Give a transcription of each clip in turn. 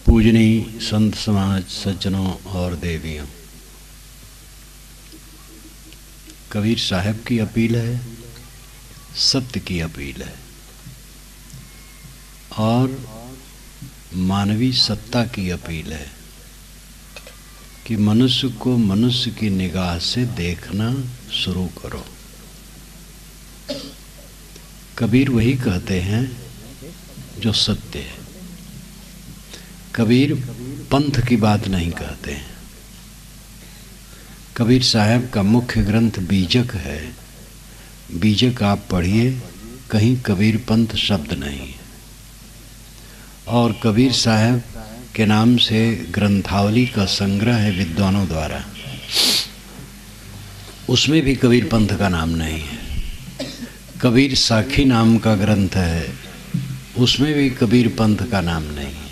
पूजनीय संत समाज, सज्जनों और देवियों, कबीर साहब की अपील है, सत्य की अपील है और मानवीय सत्ता की अपील है कि मनुष्य को मनुष्य की निगाह से देखना शुरू करो। कबीर वही कहते हैं जो सत्य है। कबीर पंथ की बात नहीं कहते हैं। कबीर साहब का मुख्य ग्रंथ बीजक है। बीजक आप पढ़िए, कहीं कबीर पंथ शब्द नहीं है। और कबीर साहब के नाम से ग्रंथावली का संग्रह है विद्वानों द्वारा, उसमें भी कबीर पंथ का नाम नहीं है। कबीर साखी नाम का ग्रंथ है, उसमें भी कबीर पंथ का नाम नहीं है।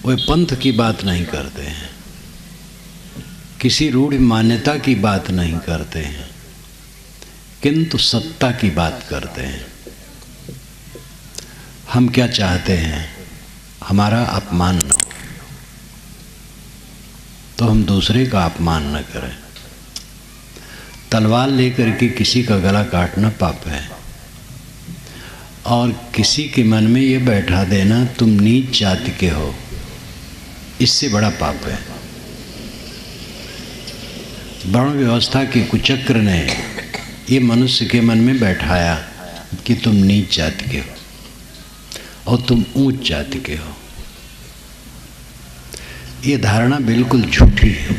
वे पंथ की बात नहीं करते हैं, किसी रूढ़ मान्यता की बात नहीं करते हैं, किंतु सत्ता की बात करते हैं। हम क्या चाहते हैं? हमारा अपमान न हो, तो हम दूसरे का अपमान न करें। तलवार लेकर के किसी का गला काटना पाप है, और किसी के मन में ये बैठा देना तुम नीच जाति के हो, इससे बड़ा पाप है। वर्ण व्यवस्था के कुचक्र ने ये मनुष्य के मन में बैठाया कि तुम नीच जाति के हो और तुम ऊंच जाति के हो। ये धारणा बिल्कुल झूठी है।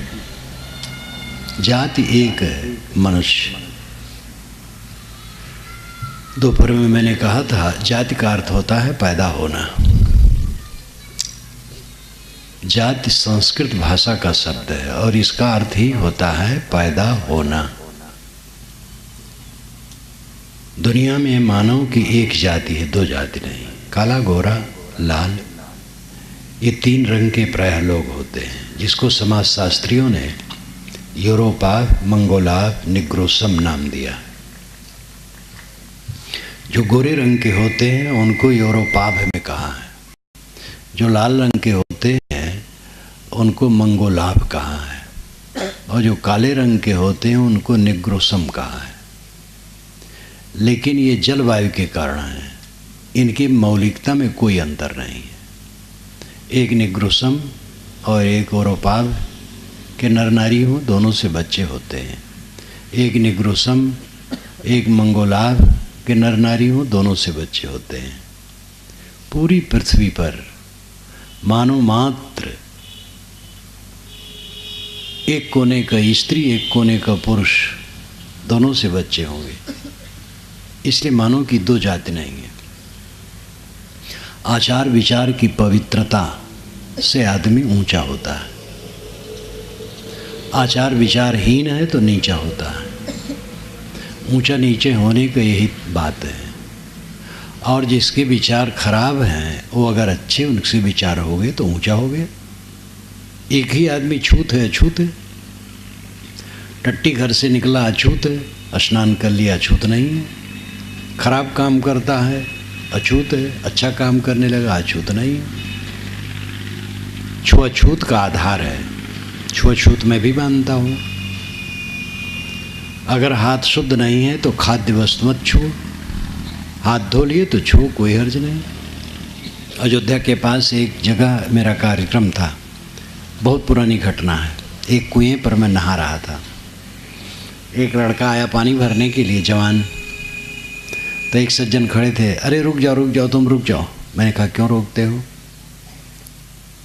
जाति एक है, मनुष्य। दोपहर में मैंने कहा था, जाति का अर्थ होता है पैदा होना। जाति संस्कृत भाषा का शब्द है और इसका अर्थ ही होता है पैदा होना। दुनिया में मानव की एक जाति है, दो जाति नहीं। काला, गोरा, लाल, ये तीन रंग के प्रायः लोग होते हैं, जिसको समाजशास्त्रियों ने यूरोपाव, मंगोलाव, निग्रोसम नाम दिया। जो गोरे रंग के होते हैं उनको यूरोपाव में कहा है, जो लाल रंग के होते हैं उनको मंगोलाव कहा है, और जो काले रंग के होते हैं उनको निग्रोसम कहा है। लेकिन ये जलवायु के कारण है, इनकी मौलिकता में कोई अंतर नहीं है। एक निग्रोसम और एक यूरोपाव के नर नारी हो, दोनों से बच्चे होते हैं। एक निग्रोसम, एक मंगोलाव के नर नारी हो, दोनों से बच्चे होते हैं। पूरी पृथ्वी पर मानव मात्र एक कोने का स्त्री, एक कोने का पुरुष, दोनों से बच्चे होंगे। इसलिए मानव की दो जाति नहीं है। आचार विचार की पवित्रता से आदमी ऊंचा होता है, आचार विचारहीन है तो नीचा होता है। ऊंचा नीचे होने का यही बात है। और जिसके विचार खराब हैं वो अगर अच्छे उनसे विचार हो गए तो ऊंचा हो गया। एक ही आदमी छूत है, अछूत है। टट्टी घर से निकला, अछूत है। स्नान कर लिया, अछूत नहीं है। खराब काम करता है, अछूत है। अच्छा काम करने लगा, अछूत नहीं है। छुआछूत का आधार है। छुआछूत मैं भी मानता हूँ। अगर हाथ शुद्ध नहीं है तो खाद्य वस्तु मत छुओ। हाथ धो लिए तो छुओ, कोई हर्ज नहीं। अयोध्या के पास एक जगह मेरा कार्यक्रम था, बहुत पुरानी घटना है। एक कुएं पर मैं नहा रहा था, एक लड़का आया पानी भरने के लिए, जवान। तो एक सज्जन खड़े थे, अरे रुक जाओ, तुम रुक जाओ। मैंने कहा क्यों रोकते हो?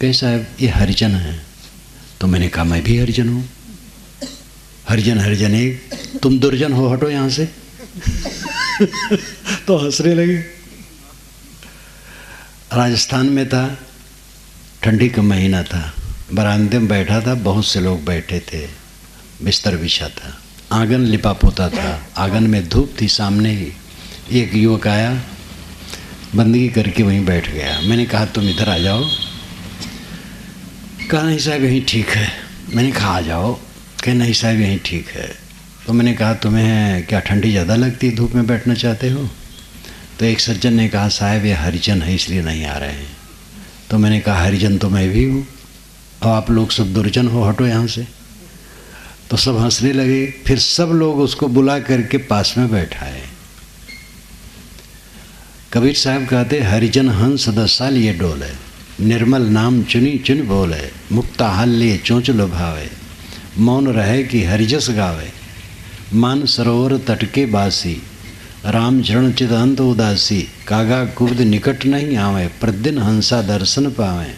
कहे साहब ये हरिजन है। तो मैंने कहा मैं भी हरिजन हूँ। हरिजन एक, तुम दुर्जन हो, हटो यहाँ से। तो हंसने लगे। राजस्थान में था, ठंडी का महीना था, बरामदे में बैठा था, बहुत से लोग बैठे थे, बिस्तर बिछा था। आंगन लिपा पोता था, आंगन में धूप थी, सामने ही एक युवक आया, बंदगी करके वहीं बैठ गया। मैंने कहा तुम इधर आ जाओ। कहा नहीं साहब यहीं ठीक है। मैंने कहा आ जाओ। कहे नहीं साहब यहीं ठीक है। तो मैंने कहा तुम्हें क्या ठंडी ज़्यादा लगती है, धूप में बैठना चाहते हो? तो एक सज्जन ने कहा साहब ये हरिजन है इसलिए नहीं आ रहे हैं। तो मैंने कहा हरिजन तो मैं भी हूँ और आप लोग सब दुर्जन हो, हटो यहाँ से। तो सब हंसने लगे। फिर सब लोग उसको बुला करके पास में बैठाए। कबीर साहब कहते हरिजन हंस दशा लिए डोले, निर्मल नाम चुनी चुन बोले, मुक्ता हल लिए चोंच लुभावे, मौन रहे कि हरिजस गावे, मान सरोवर तटके बासी, राम चरण चित अंत उदासी, कागा कुब्द निकट नहीं आवे, प्रतिदिन हंसा दर्शन पावे,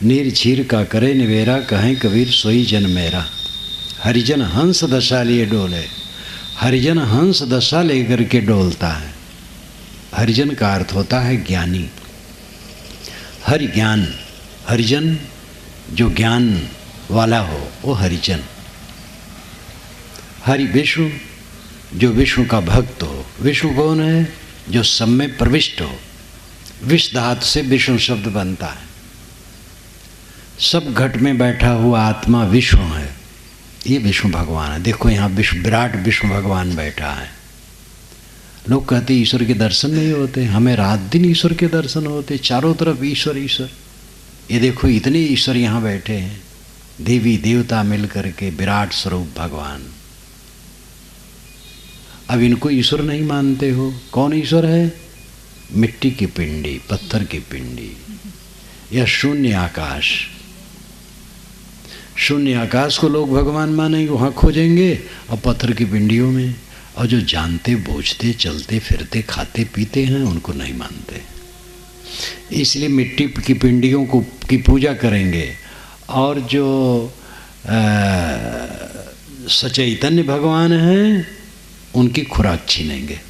नीर छीर का करे निवेरा, कहें कबीर सोई जन मेरा। हरिजन हंस दशा लिए डोले, हरिजन हंस दशा लेकर के डोलता है। हरिजन का अर्थ होता है ज्ञानी, हरि ज्ञान। हरिजन जो ज्ञान वाला हो वो हरिजन। हरि विष्णु जो विष्णु का भक्त हो। विष्णु कौन है? जो सब में प्रविष्ट हो। विष धातु से विष्णु शब्द बनता है। सब घट में बैठा हुआ आत्मा विष्णु है, ये विष्णु भगवान है। देखो यहाँ विष्णु, विराट विष्णु भगवान बैठा है। लोग कहते ईश्वर के दर्शन नहीं होते, हमें रात दिन ईश्वर के दर्शन होते, चारों तरफ ईश्वर ईश्वर। ये देखो इतने ईश्वर यहाँ बैठे हैं, देवी देवता मिल करके विराट स्वरूप भगवान। अब इनको ईश्वर नहीं मानते हो। कौन ईश्वर है? मिट्टी की पिंडी, पत्थर की पिंडी, या शून्य आकाश। शून्य आकाश को लोग भगवान मानेंगे, वहाँ खोजेंगे, और पत्थर की पिंडियों में। और जो जानते बूझते चलते फिरते खाते पीते हैं उनको नहीं मानते, इसलिए मिट्टी की पिंडियों को की पूजा करेंगे। और जो सचैतन्य भगवान हैं उनकी खुराक छीनेंगे।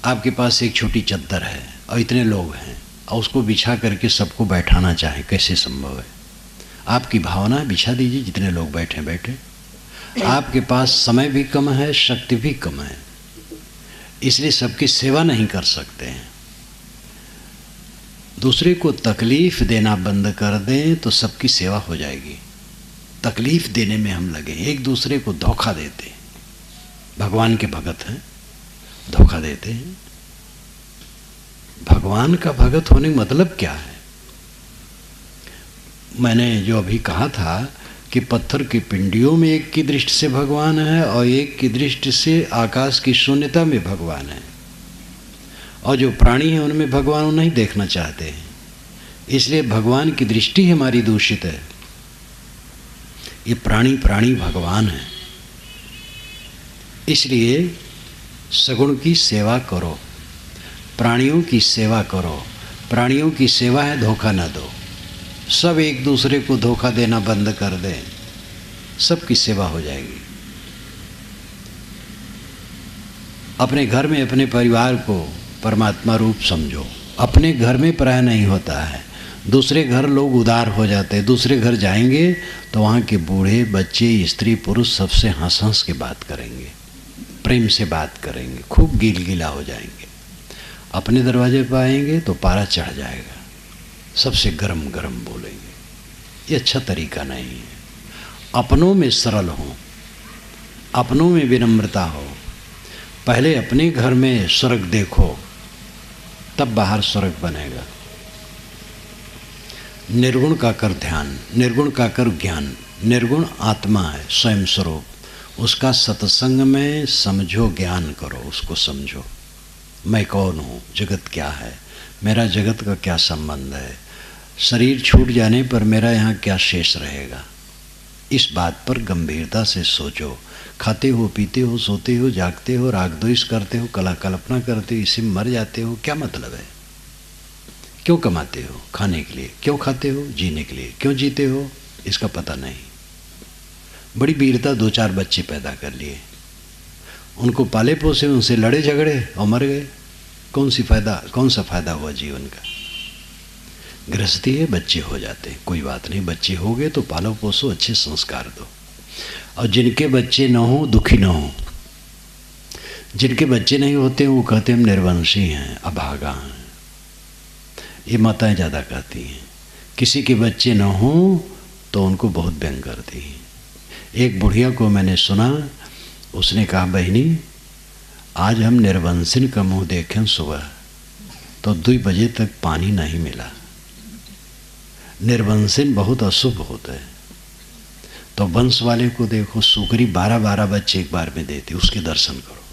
आपके पास एक छोटी चद्दर है और इतने लोग हैं और उसको बिछा करके सबको बैठाना चाहे, कैसे संभव है? आपकी भावना बिछा दीजिए, जितने लोग बैठे बैठे। आपके पास समय भी कम है, शक्ति भी कम है, इसलिए सबकी सेवा नहीं कर सकते हैं। दूसरे को तकलीफ देना बंद कर दें तो सबकी सेवा हो जाएगी। तकलीफ देने में हम लगे, एक दूसरे को धोखा देते हैं। भगवान के भगत हैं, धोखा देते हैं। भगवान का भगत होने का मतलब क्या है? मैंने जो अभी कहा था कि पत्थर की पिंडियों में एक की दृष्टि से भगवान है और एक की दृष्टि से आकाश की शून्यता में भगवान है। और जो प्राणी हैं उनमें भगवान नहीं देखना चाहते हैं, इसलिए भगवान की दृष्टि हमारी दूषित है। ये प्राणी प्राणी भगवान है, इसलिए सगुण की सेवा करो, प्राणियों की सेवा करो। प्राणियों की सेवा है धोखा न दो। सब एक दूसरे को धोखा देना बंद कर दें, सबकी सेवा हो जाएगी। अपने घर में अपने परिवार को परमात्मा रूप समझो। अपने घर में प्राय नहीं होता है, दूसरे घर लोग उदार हो जाते हैं। दूसरे घर जाएंगे तो वहाँ के बूढ़े बच्चे स्त्री पुरुष सबसे हंस हंस के बात करेंगे, प्रेम से बात करेंगे, खूब गिल गिला हो जाएंगे। अपने दरवाजे पर आएंगे तो पारा चढ़ जाएगा, सबसे गरम गरम बोलेंगे। ये अच्छा तरीका नहीं है। अपनों में सरल हो, अपनों में विनम्रता हो। पहले अपने घर में स्वर्ग देखो, तब बाहर स्वर्ग बनेगा। निर्गुण का कर ध्यान, निर्गुण का कर ज्ञान। निर्गुण आत्मा है, स्वयं स्वरूप। उसका सत्संग में समझो, ज्ञान करो, उसको समझो। मैं कौन हूँ, जगत क्या है, मेरा जगत का क्या संबंध है, शरीर छूट जाने पर मेरा यहाँ क्या शेष रहेगा। इस बात पर गंभीरता से सोचो। खाते हो, पीते हो, सोते हो, जागते हो, राग द्वेष करते हो, कला कल्पना करते हो, इसी में मर जाते हो, क्या मतलब है? क्यों कमाते हो? खाने के लिए। क्यों खाते हो? जीने के लिए। क्यों जीते हो? इसका पता नहीं। बड़ी वीरता 2-4 बच्चे पैदा कर लिए, उनको पाले पोसे, उनसे लड़े झगड़े और मर गए। कौन सा फायदा हुआ जीवन का? गृहस्थी है, बच्चे हो जाते हैं, कोई बात नहीं, बच्चे हो गए तो पालो पोसो, अच्छे संस्कार दो। और जिनके बच्चे न हो दुखी न हो। जिनके बच्चे नहीं होते वो कहते हम निर्वंशी हैं, अभागा हैं। ये माताएं ज़्यादा कहती हैं। किसी के बच्चे न हो तो उनको बहुत व्यंग करती हैं। एक बुढ़िया को मैंने सुना, उसने कहा बहनी आज हम निर्वंशिन का मुँह देखें सुबह तो 2 बजे तक पानी नहीं मिला। निर्वंशिन बहुत अशुभ होता है। तो वंश वाले को देखो, सुकरी 12-12 बच्चे एक बार में देती, उसके दर्शन करो।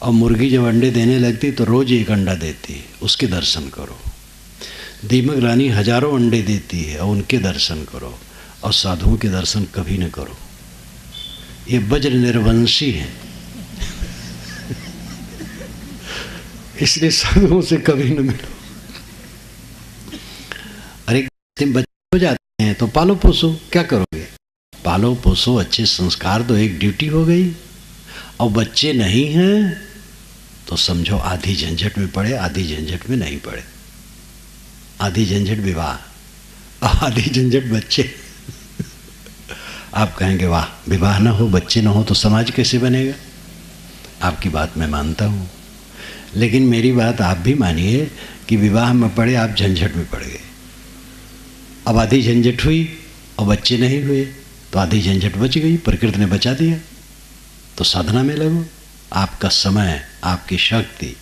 और मुर्गी जब अंडे देने लगती तो रोज 1 अंडा देती, उसके दर्शन करो। दीमक रानी हजारों अंडे देती है और उनके दर्शन करो। और साधुओं के दर्शन कभी न करो, ये वज्र निर्वंशी हैं। इसलिए साधुओं से कभी न मिलो। अरे तुम बच्चे हो जाते हैं तो पालो पोसो, क्या करोगे? पालो पोसो, अच्छे संस्कार दो, एक ड्यूटी हो गई। और बच्चे नहीं हैं तो समझो आधी झंझट में पड़े, आधी झंझट में नहीं पड़े। आधी झंझट विवाह, आधी झंझट बच्चे। आप कहेंगे वाह, विवाह ना हो, बच्चे ना हो तो समाज कैसे बनेगा? आपकी बात मैं मानता हूँ, लेकिन मेरी बात आप भी मानिए कि विवाह में पड़े आप झंझट में पड़ गए। अब आधी झंझट हुई और बच्चे नहीं हुए तो आधी झंझट बच गई, प्रकृति ने बचा दिया। तो साधना में लगो, आपका समय, आपकी शक्ति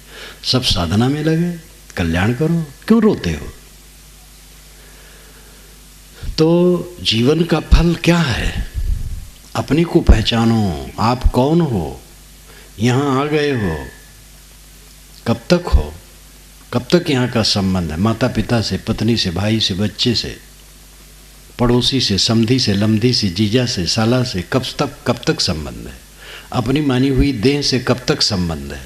सब साधना में लगे, कल्याण करो। क्यों रोते हो? तो जीवन का फल क्या है? अपने को पहचानो, आप कौन हो, यहाँ आ गए हो, कब तक हो, कब तक यहाँ का संबंध है? माता पिता से, पत्नी से, भाई से, बच्चे से, पड़ोसी से, समधी से, लमधी से, जीजा से, साला से, कब तक संबंध है? अपनी मानी हुई देह से कब तक संबंध है?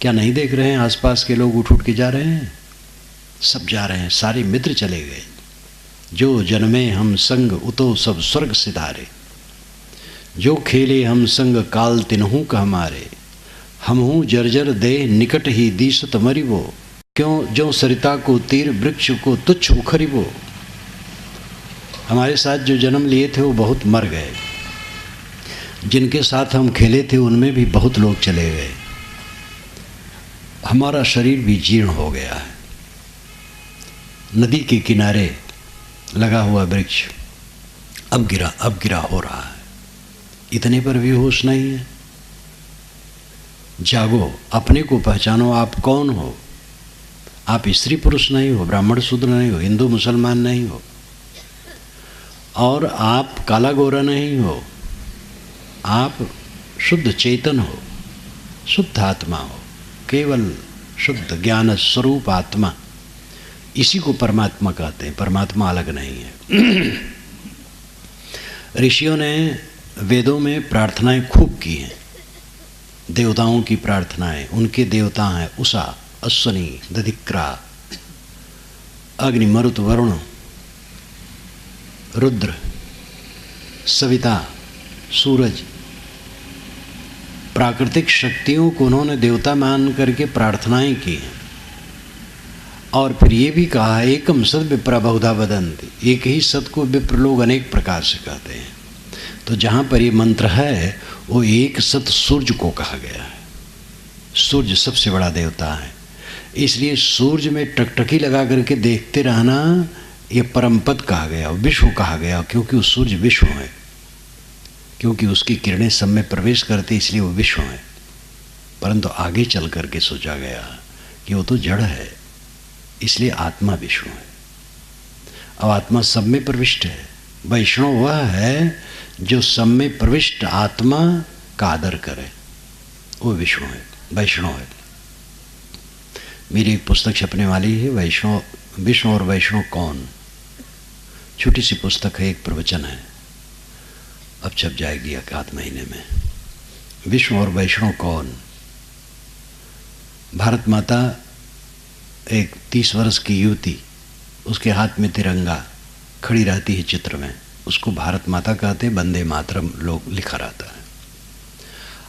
क्या नहीं देख रहे हैं आसपास के लोग उठ के जा रहे हैं? सब जा रहे हैं, सारे मित्र चले गए। जो जन्मे हम संग उतो सब स्वर्ग सिधारे, जो खेले हम संग काल तिन्हू का हमारे, हम हूँ जर्जर दे निकट ही दीसत मरिबो, क्यों जो सरिता को तीर वृक्ष को तुच्छ उखरिबो। हमारे साथ जो जन्म लिए थे वो बहुत मर गए, जिनके साथ हम खेले थे उनमें भी बहुत लोग चले गए। हमारा शरीर भी जीर्ण हो गया है। नदी के किनारे लगा हुआ वृक्ष अब गिरा हो रहा है, इतने पर भी होश नहीं है। जागो, अपने को पहचानो, आप कौन हो। आप स्त्री पुरुष नहीं हो, ब्राह्मण शूद्र नहीं हो, हिंदू मुसलमान नहीं हो, और आप काला गोरा नहीं हो। आप शुद्ध चेतन हो, शुद्ध आत्मा हो, केवल शुद्ध ज्ञान स्वरूप आत्मा। इसी को परमात्मा कहते हैं, परमात्मा अलग नहीं है। ऋषियों ने वेदों में प्रार्थनाएं खूब की हैं, देवताओं की प्रार्थनाएं। उनके देवता हैं उषा, अश्वनी, दधिक्रा, अग्नि, मरुत, वरुण, रुद्र, सविता, सूरज। प्राकृतिक शक्तियों को उन्होंने देवता मान करके प्रार्थनाएं की हैं। और फिर ये भी कहा है एकम सद विप्रा बहुधा वदन्ति, एक ही सत को विप्र लोग अनेक प्रकार से कहते हैं। तो जहाँ पर ये मंत्र है वो एक सत सूर्य को कहा गया है। सूर्य सबसे बड़ा देवता है, इसलिए सूर्य में टकटकी लगा करके देखते रहना ये परमपद कहा गया, विश्व कहा गया, क्योंकि वो सूर्य विश्व है, क्योंकि उसकी किरणें सब में प्रवेश करती, इसलिए वो विश्व है। परंतु आगे चल करके सोचा गया कि वो तो जड़ है, इसलिए आत्मा विष्णु है। अब आत्मा सब में प्रविष्ट है। वैष्णव वह है जो सब में प्रविष्ट आत्मा का आदर करे, वो विष्णु है, वैष्णव है। मेरी एक पुस्तक छपने वाली है, वैष्णव, विष्णु और वैष्णव कौन। छोटी सी पुस्तक है, एक प्रवचन है, अब छप जाएगी 1 महीने में। विष्णु और वैष्णव कौन। भारत माता एक 30 वर्ष की युवती, उसके हाथ में तिरंगा खड़ी रहती है चित्र में, उसको भारत माता कहते हैं, वंदे मातरम लोग लिखा रहता है।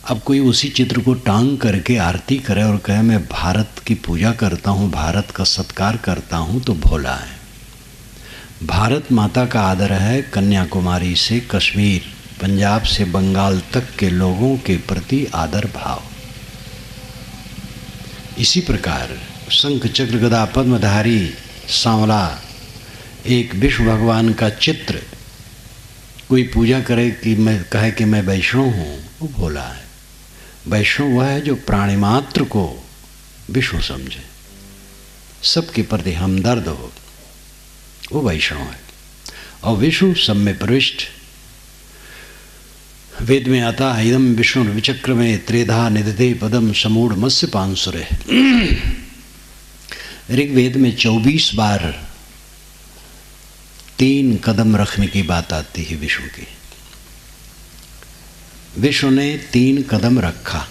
अब कोई उसी चित्र को टांग करके आरती करे और कहे मैं भारत की पूजा करता हूँ, भारत का सत्कार करता हूँ, तो भोला है। भारत माता का आदर है कन्याकुमारी से कश्मीर, पंजाब से बंगाल तक के लोगों के प्रति आदर भाव। इसी प्रकार शंख चक्र गदा पद्मधारी सांवला एक विष्णु भगवान का चित्र कोई पूजा करे कि मैं कहे कि मैं वैष्णव हूँ, वो भोला है। वैष्णव वह है जो प्राणी मात्र को विष्णु समझे, सबके प्रति हमदर्द हो, वो वैष्णव है। और विष्णु सब में प्रविष्ट। वेद में आता है इदम विष्णु विचक्र में त्रेधा निदते पदम समूढ़ मत्स्य पांसुरे। ऋग्वेद में 24 बार 3 कदम रखने की बात आती है विष्णु की। विष्णु ने 3 कदम रखा।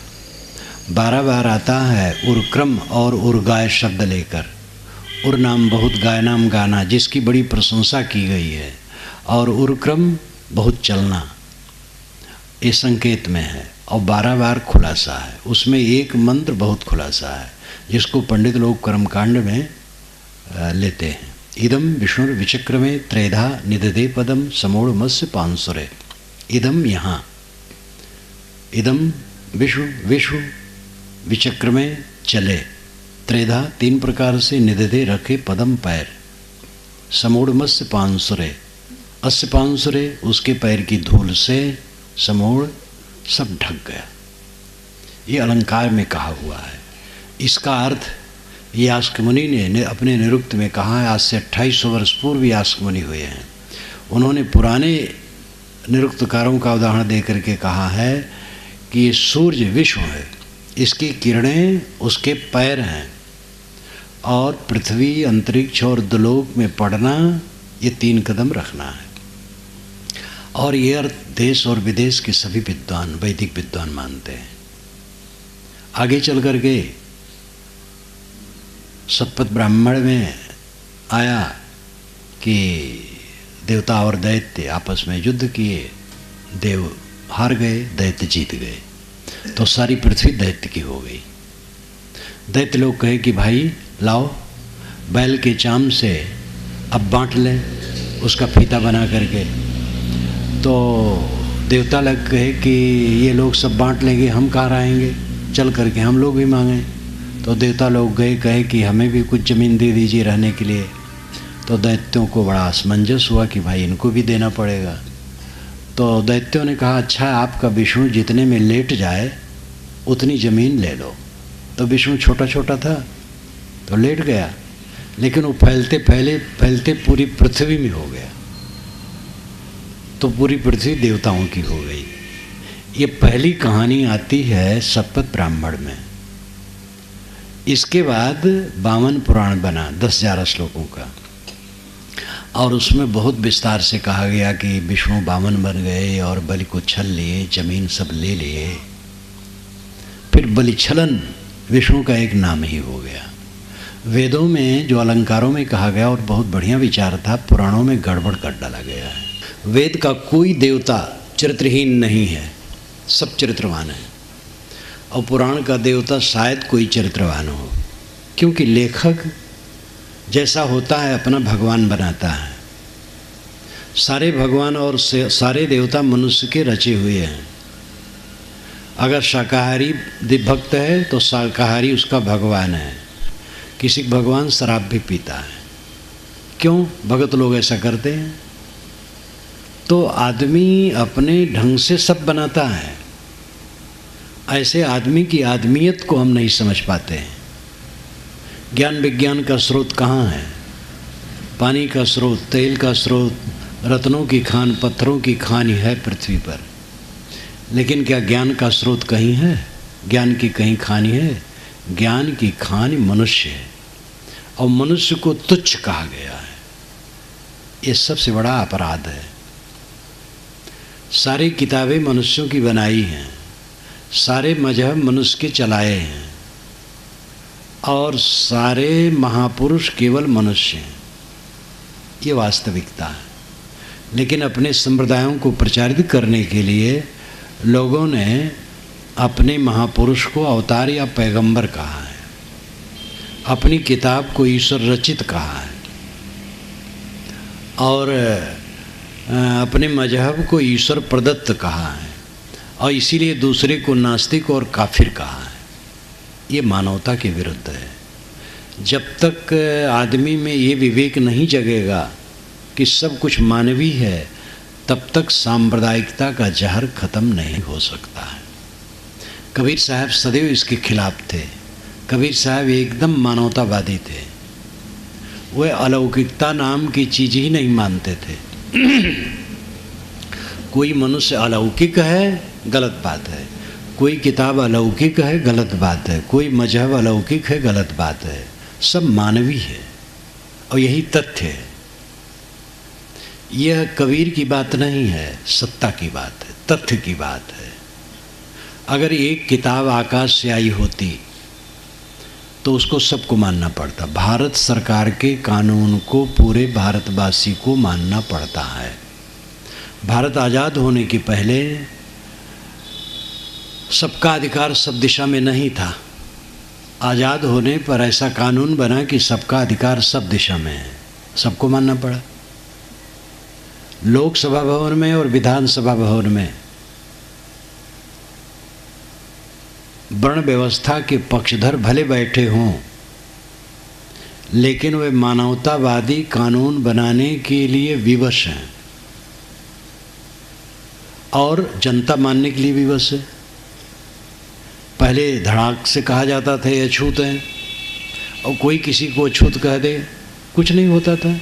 12 बार आता है उर्क्रम और उर्गाय शब्द लेकर। उर नाम बहुत, गाय नाम गाना, जिसकी बड़ी प्रशंसा की गई है, और उर्क्रम बहुत चलना, ये संकेत में है। और 12 बार खुलासा है। उसमें एक मंत्र बहुत खुलासा है जिसको पंडित लोग कर्मकांड में लेते हैं। इदम विष्णु विचक्र में त्रेधा निदधे पदम समूढ़ मत्स्य पांसुरे। इदम यहाँ, इदम विष्णु विचक्र में चले, त्रेधा 3 प्रकार से निदधे रखे पदम पैर, समूढ़ मत्स्य पांसुरे, अस्य पांसुरे उसके पैर की धूल से समूढ़ सब ढक गया। ये अलंकार में कहा हुआ है। इसका अर्थ यास्क मुनि ने अपने निरुक्त में कहा है। आज से 2800 वर्ष पूर्व यास्क मुनि हुए हैं। उन्होंने पुराने निरुक्तकारों का उदाहरण दे करके कहा है कि ये सूर्य विष्णु है, इसकी किरणें उसके पैर हैं, और पृथ्वी, अंतरिक्ष और दुलोक में पड़ना, ये 3 कदम रखना है। और ये अर्थ देश और विदेश के सभी विद्वान, वैदिक विद्वान मानते हैं। आगे चल कर के सतपथ ब्राह्मण में आया कि देवता और दैत्य आपस में युद्ध किए, देव हार गए, दैत्य जीत गए, तो सारी पृथ्वी दैत्य की हो गई। दैत्य लोग कहे कि भाई लाओ बैल के चाम से अब बांट लें, उसका फीता बना करके। तो देवता लोग कहे कि ये लोग सब बांट लेंगे, हम कहाँ रहेंगे, चल करके हम लोग भी मांगें। तो देवता लोग गए, कहे कि हमें भी कुछ ज़मीन दे दीजिए रहने के लिए। तो दैत्यों को बड़ा असमंजस हुआ कि भाई इनको भी देना पड़ेगा। तो दैत्यों ने कहा अच्छा आपका विष्णु जितने में लेट जाए उतनी ज़मीन ले लो। तो विष्णु छोटा छोटा था तो लेट गया, लेकिन वो फैलते पूरी पृथ्वी में हो गया, तो पूरी पृथ्वी देवताओं की हो गई। ये पहली कहानी आती है सतपथ ब्राह्मण में। इसके बाद 52 पुराण बना 10,000 श्लोकों का, और उसमें बहुत विस्तार से कहा गया कि विष्णु 52 बन गए और बलि को छल लिए, जमीन सब ले लिए। फिर बलिछलन विष्णु का एक नाम ही हो गया। वेदों में जो अलंकारों में कहा गया और बहुत बढ़िया विचार था, पुराणों में गड़बड़ कर डाला गया है। वेद का कोई देवता चरित्रहीन नहीं है, सब चरित्रवान है। और पुराण का देवता शायद कोई चरित्रवान हो, क्योंकि लेखक जैसा होता है अपना भगवान बनाता है। सारे भगवान और सारे देवता मनुष्य के रचे हुए हैं। अगर शाकाहारी भक्त है तो शाकाहारी उसका भगवान है। किसी भगवान शराब भी पीता है, क्यों? भगत लोग ऐसा करते हैं। तो आदमी अपने ढंग से सब बनाता है। ऐसे आदमी की आदमियत को हम नहीं समझ पाते हैं। ज्ञान विज्ञान का स्रोत कहाँ है? पानी का स्रोत, तेल का स्रोत, रत्नों की खान, पत्थरों की खान है पृथ्वी पर। लेकिन क्या ज्ञान का स्रोत कहीं है? ज्ञान की कहीं खानी है? ज्ञान की खान मनुष्य है, और मनुष्य को तुच्छ कहा गया है। ये सबसे बड़ा अपराध है। सारी किताबें मनुष्यों की बनाई हैं, सारे मजहब मनुष्य के चलाए हैं, और सारे महापुरुष केवल मनुष्य हैं। ये वास्तविकता है। लेकिन अपने संप्रदायों को प्रचारित करने के लिए लोगों ने अपने महापुरुष को अवतार या पैगंबर कहा है, अपनी किताब को ईश्वर रचित कहा है। और अपने मजहब को ईश्वर प्रदत्त कहा है और इसीलिए दूसरे को नास्तिक और काफिर कहा है। ये मानवता के विरुद्ध है। जब तक आदमी में ये विवेक नहीं जगेगा कि सब कुछ मानवीय है, तब तक सांप्रदायिकता का जहर खत्म नहीं हो सकता है। कबीर साहब सदैव इसके खिलाफ थे। कबीर साहब एकदम मानवतावादी थे। वे अलौकिकता नाम की चीज़ ही नहीं मानते थे। कोई मनुष्य अलौकिक है, गलत बात है। कोई किताब अलौकिक है, गलत बात है। कोई मजहब अलौकिक है, गलत बात है। सब मानवीय है और यही तथ्य है। यह कबीर की बात नहीं है, सत्ता की बात है, तथ्य की बात है। अगर एक किताब आकाश से आई होती तो उसको सबको मानना पड़ता। भारत सरकार के कानून को पूरे भारतवासी को मानना पड़ता है। भारत आज़ाद होने के पहले सबका अधिकार सब दिशा में नहीं था। आज़ाद होने पर ऐसा कानून बना कि सबका अधिकार सब दिशा में है, सबको मानना पड़ा। लोकसभा भवन में और विधानसभा भवन में वर्ण व्यवस्था के पक्षधर भले बैठे हों, लेकिन वे मानवतावादी कानून बनाने के लिए विवश हैं और जनता मानने के लिए विवश है। पहले धड़ाक से कहा जाता था ये अछूत हैं, और कोई किसी को अछूत कह दे कुछ नहीं होता था।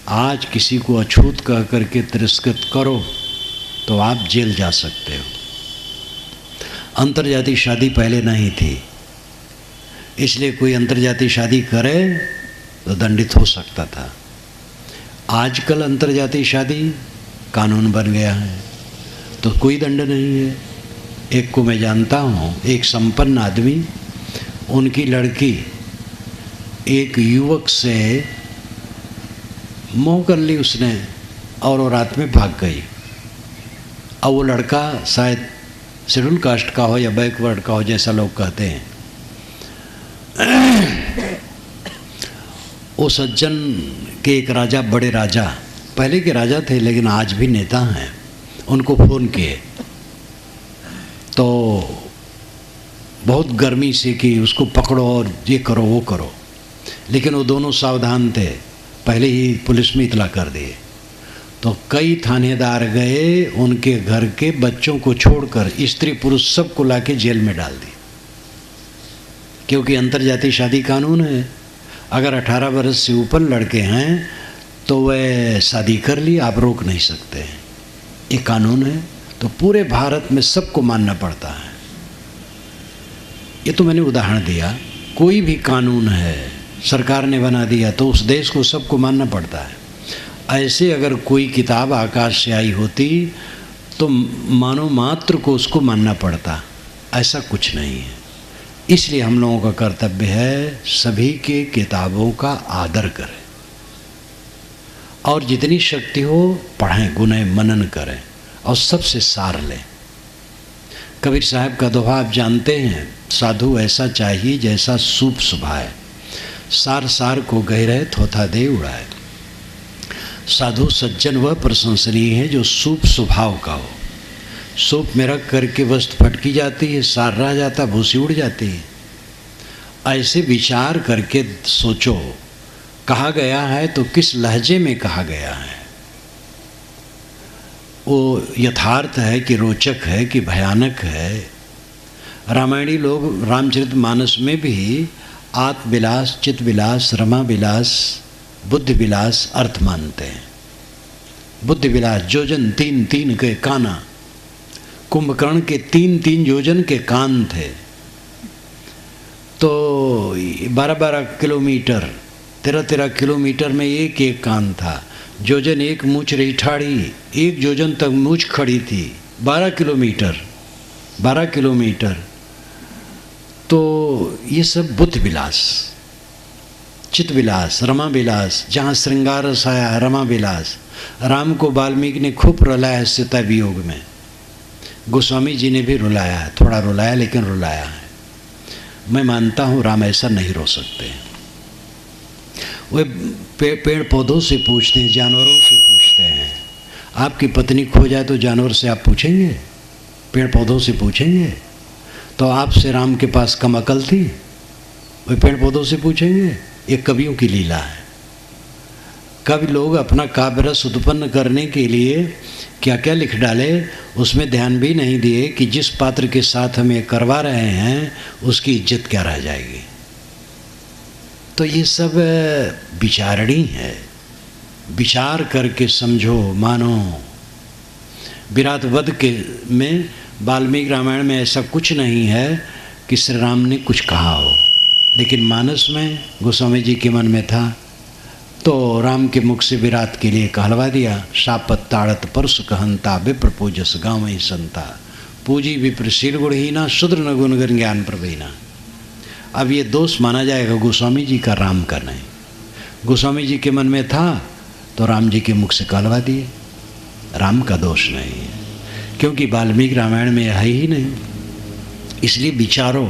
आज किसी को अछूत कह करके तिरस्कृत करो तो आप जेल जा सकते हो। अंतर्जातीय शादी पहले नहीं थी, इसलिए कोई अंतर्जातीय शादी करे तो दंडित हो सकता था। आजकल अंतर्जातीय शादी कानून बन गया है तो कोई दंड नहीं है। एक को मैं जानता हूँ, एक संपन्न आदमी, उनकी लड़की एक युवक से मोह कर ली उसने और वो रात में भाग गई। अब वो लड़का शायद शेड्यूल कास्ट का हो या बैकवर्ड का हो, जैसा लोग कहते हैं। वो सज्जन के एक राजा, बड़े राजा, पहले के राजा थे लेकिन आज भी नेता हैं, उनको फ़ोन किए तो बहुत गर्मी से कि उसको पकड़ो और ये करो वो करो, लेकिन वो दोनों सावधान थे, पहले ही पुलिस में इतला कर दिए। तो कई थानेदार गए, उनके घर के बच्चों को छोड़कर स्त्री पुरुष सबको लाके जेल में डाल दिए, क्योंकि अंतर्जातीय शादी कानून है। अगर 18 वर्ष से ऊपर लड़के हैं तो वह शादी कर ली, आप रोक नहीं सकते हैं, ये कानून है। तो पूरे भारत में सबको मानना पड़ता है। ये तो मैंने उदाहरण दिया। कोई भी कानून है सरकार ने बना दिया तो उस देश को सबको मानना पड़ता है। ऐसे अगर कोई किताब आकाश से आई होती तो मानव मात्र को उसको मानना पड़ता, ऐसा कुछ नहीं है। इसलिए हम लोगों का कर्तव्य है सभी के किताबों का आदर करें और जितनी शक्ति हो पढ़ें, गुने मनन करें और सबसे सार लें। कबीर साहब का दोहा आप जानते हैं, साधु ऐसा चाहिए जैसा सूप सुभाए, सार सार को गहरे थोथा दे उड़ाए। साधु सज्जन वह प्रशंसनीय है जो सूप स्वभाव का हो। सूप में रख करके वस्तु फटकी जाती है, सार रह जाता, भूसी उड़ जाती है। ऐसे विचार करके सोचो, कहा गया है तो किस लहजे में कहा गया है, वो यथार्थ है कि रोचक है कि भयानक है। रामायणी लोग रामचरितमानस में भी आत्मविलास, चित्तविलास, रमाविलास, बुद्धिविलास अर्थ मानते हैं। बुद्धिविलास जोजन 3-3 के काना, कुंभकर्ण के 3-3 योजन के कान थे, तो 12-12 किलोमीटर, 13-13 किलोमीटर में एक एक कान था। जोजन एक मूछ रही ठाड़ी, एक जोजन तक मूछ खड़ी थी, 12 किलोमीटर। तो ये सब बुद्ध विलास, चित्त विलास, रमा विलास, जहाँ श्रृंगार रस आया है, रमा विलास। राम को वाल्मीकि ने खूब रुलाया है सीता वियोग में, गोस्वामी जी ने भी रुलाया है, थोड़ा रुलाया लेकिन रुलाया है। मैं मानता हूँ राम ऐसा नहीं रो सकते। वे पेड़ पौधों से पूछते हैं, जानवरों से पूछते हैं। आपकी पत्नी खो जाए तो जानवर से आप पूछेंगे? पेड़ पौधों से पूछेंगे? तो आपसे राम के पास कम अकल थी? वे पेड़ पौधों से पूछेंगे? ये कवियों की लीला है। कवि लोग अपना काव्य रस उत्पन्न करने के लिए क्या क्या लिख डाले, उसमें ध्यान भी नहीं दिए कि जिस पात्र के साथ हम ये करवा रहे हैं उसकी इज्जत क्या रह जाएगी। तो ये सब विचारणी है, विचार करके समझो, मानो। विराट वध के में वाल्मीकि रामायण में ऐसा कुछ नहीं है कि श्री राम ने कुछ कहा हो, लेकिन मानस में गोस्वामी जी के मन में था तो राम के मुख से विराट के लिए कहलवा दिया। शापत ताड़त परसु कहंता विप्र पूजस गाँव ही संता, पूजी विप्र शील गुणहीना शूद्र न गुणगन ज्ञान प्रवीणा। अब ये दोष माना जाएगा गोस्वामी जी का राम का नहीं। गोस्वामी जी के मन में था तो राम जी के मुख से कहलवा दिए, राम का दोष नहीं है, क्योंकि वाल्मीकि रामायण में है ही नहीं। इसलिए विचारो।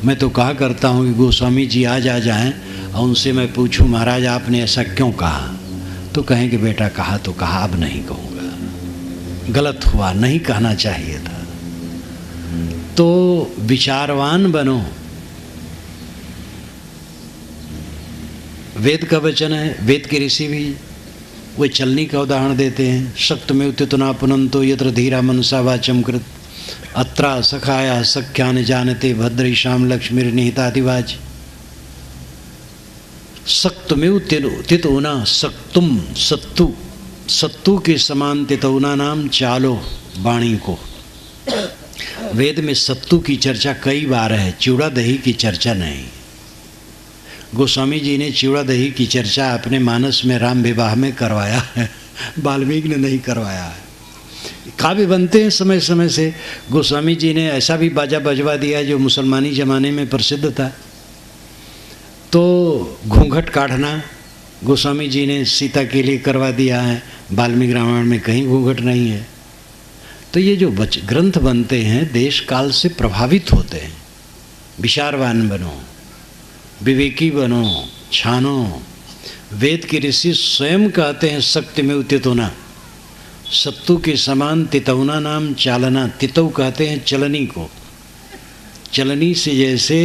मैं तो कहा करता हूँ कि गोस्वामी जी आज आ जाएं और उनसे मैं पूछूं महाराज आपने ऐसा क्यों कहा, तो कहें कि बेटा कहा तो कहा, अब नहीं कहूँगा, गलत हुआ, नहीं कहना चाहिए था। तो विचारवान बनो। वेद का वचन है, वेद के ऋषि भी वे चलनी का उदाहरण देते हैं। शक्त में उतितना पुनंतो यत्र धीरा मनसा वाचम कृत, अत्रा सखाया सख्यान जानते भद्रीशाम लक्ष्मीर निहितादिवाज। सक्त में तितौना सक्तुम सत्तु, सत्तु के समान तितौना नाम चालो वाणी को। वेद में सत्तु की चर्चा कई बार है, चिवड़ा दही की चर्चा नहीं। गोस्वामी जी ने चिवड़ा दही की चर्चा अपने मानस में राम विवाह में करवाया है, वाल्मीकि ने नहीं करवाया है। काव्य बनते हैं समय समय से। गोस्वामी जी ने ऐसा भी बाजा बजवा दिया जो मुसलमानी ज़माने में प्रसिद्ध था। तो घूंघट काढ़ना गोस्वामी जी ने सीता के लिए करवा दिया है, वाल्मीकि रामायण में कहीं घूंघट नहीं है। तो ये जो ग्रंथ बनते हैं देश काल से प्रभावित होते हैं। विचारवान बनो, विवेकी बनो, छानो। वेद के ऋषि स्वयं कहते हैं शक्ति में उतितोना, सत्तु के समान तितौना नाम चालना। तितौ कहते हैं चलनी को। चलनी से जैसे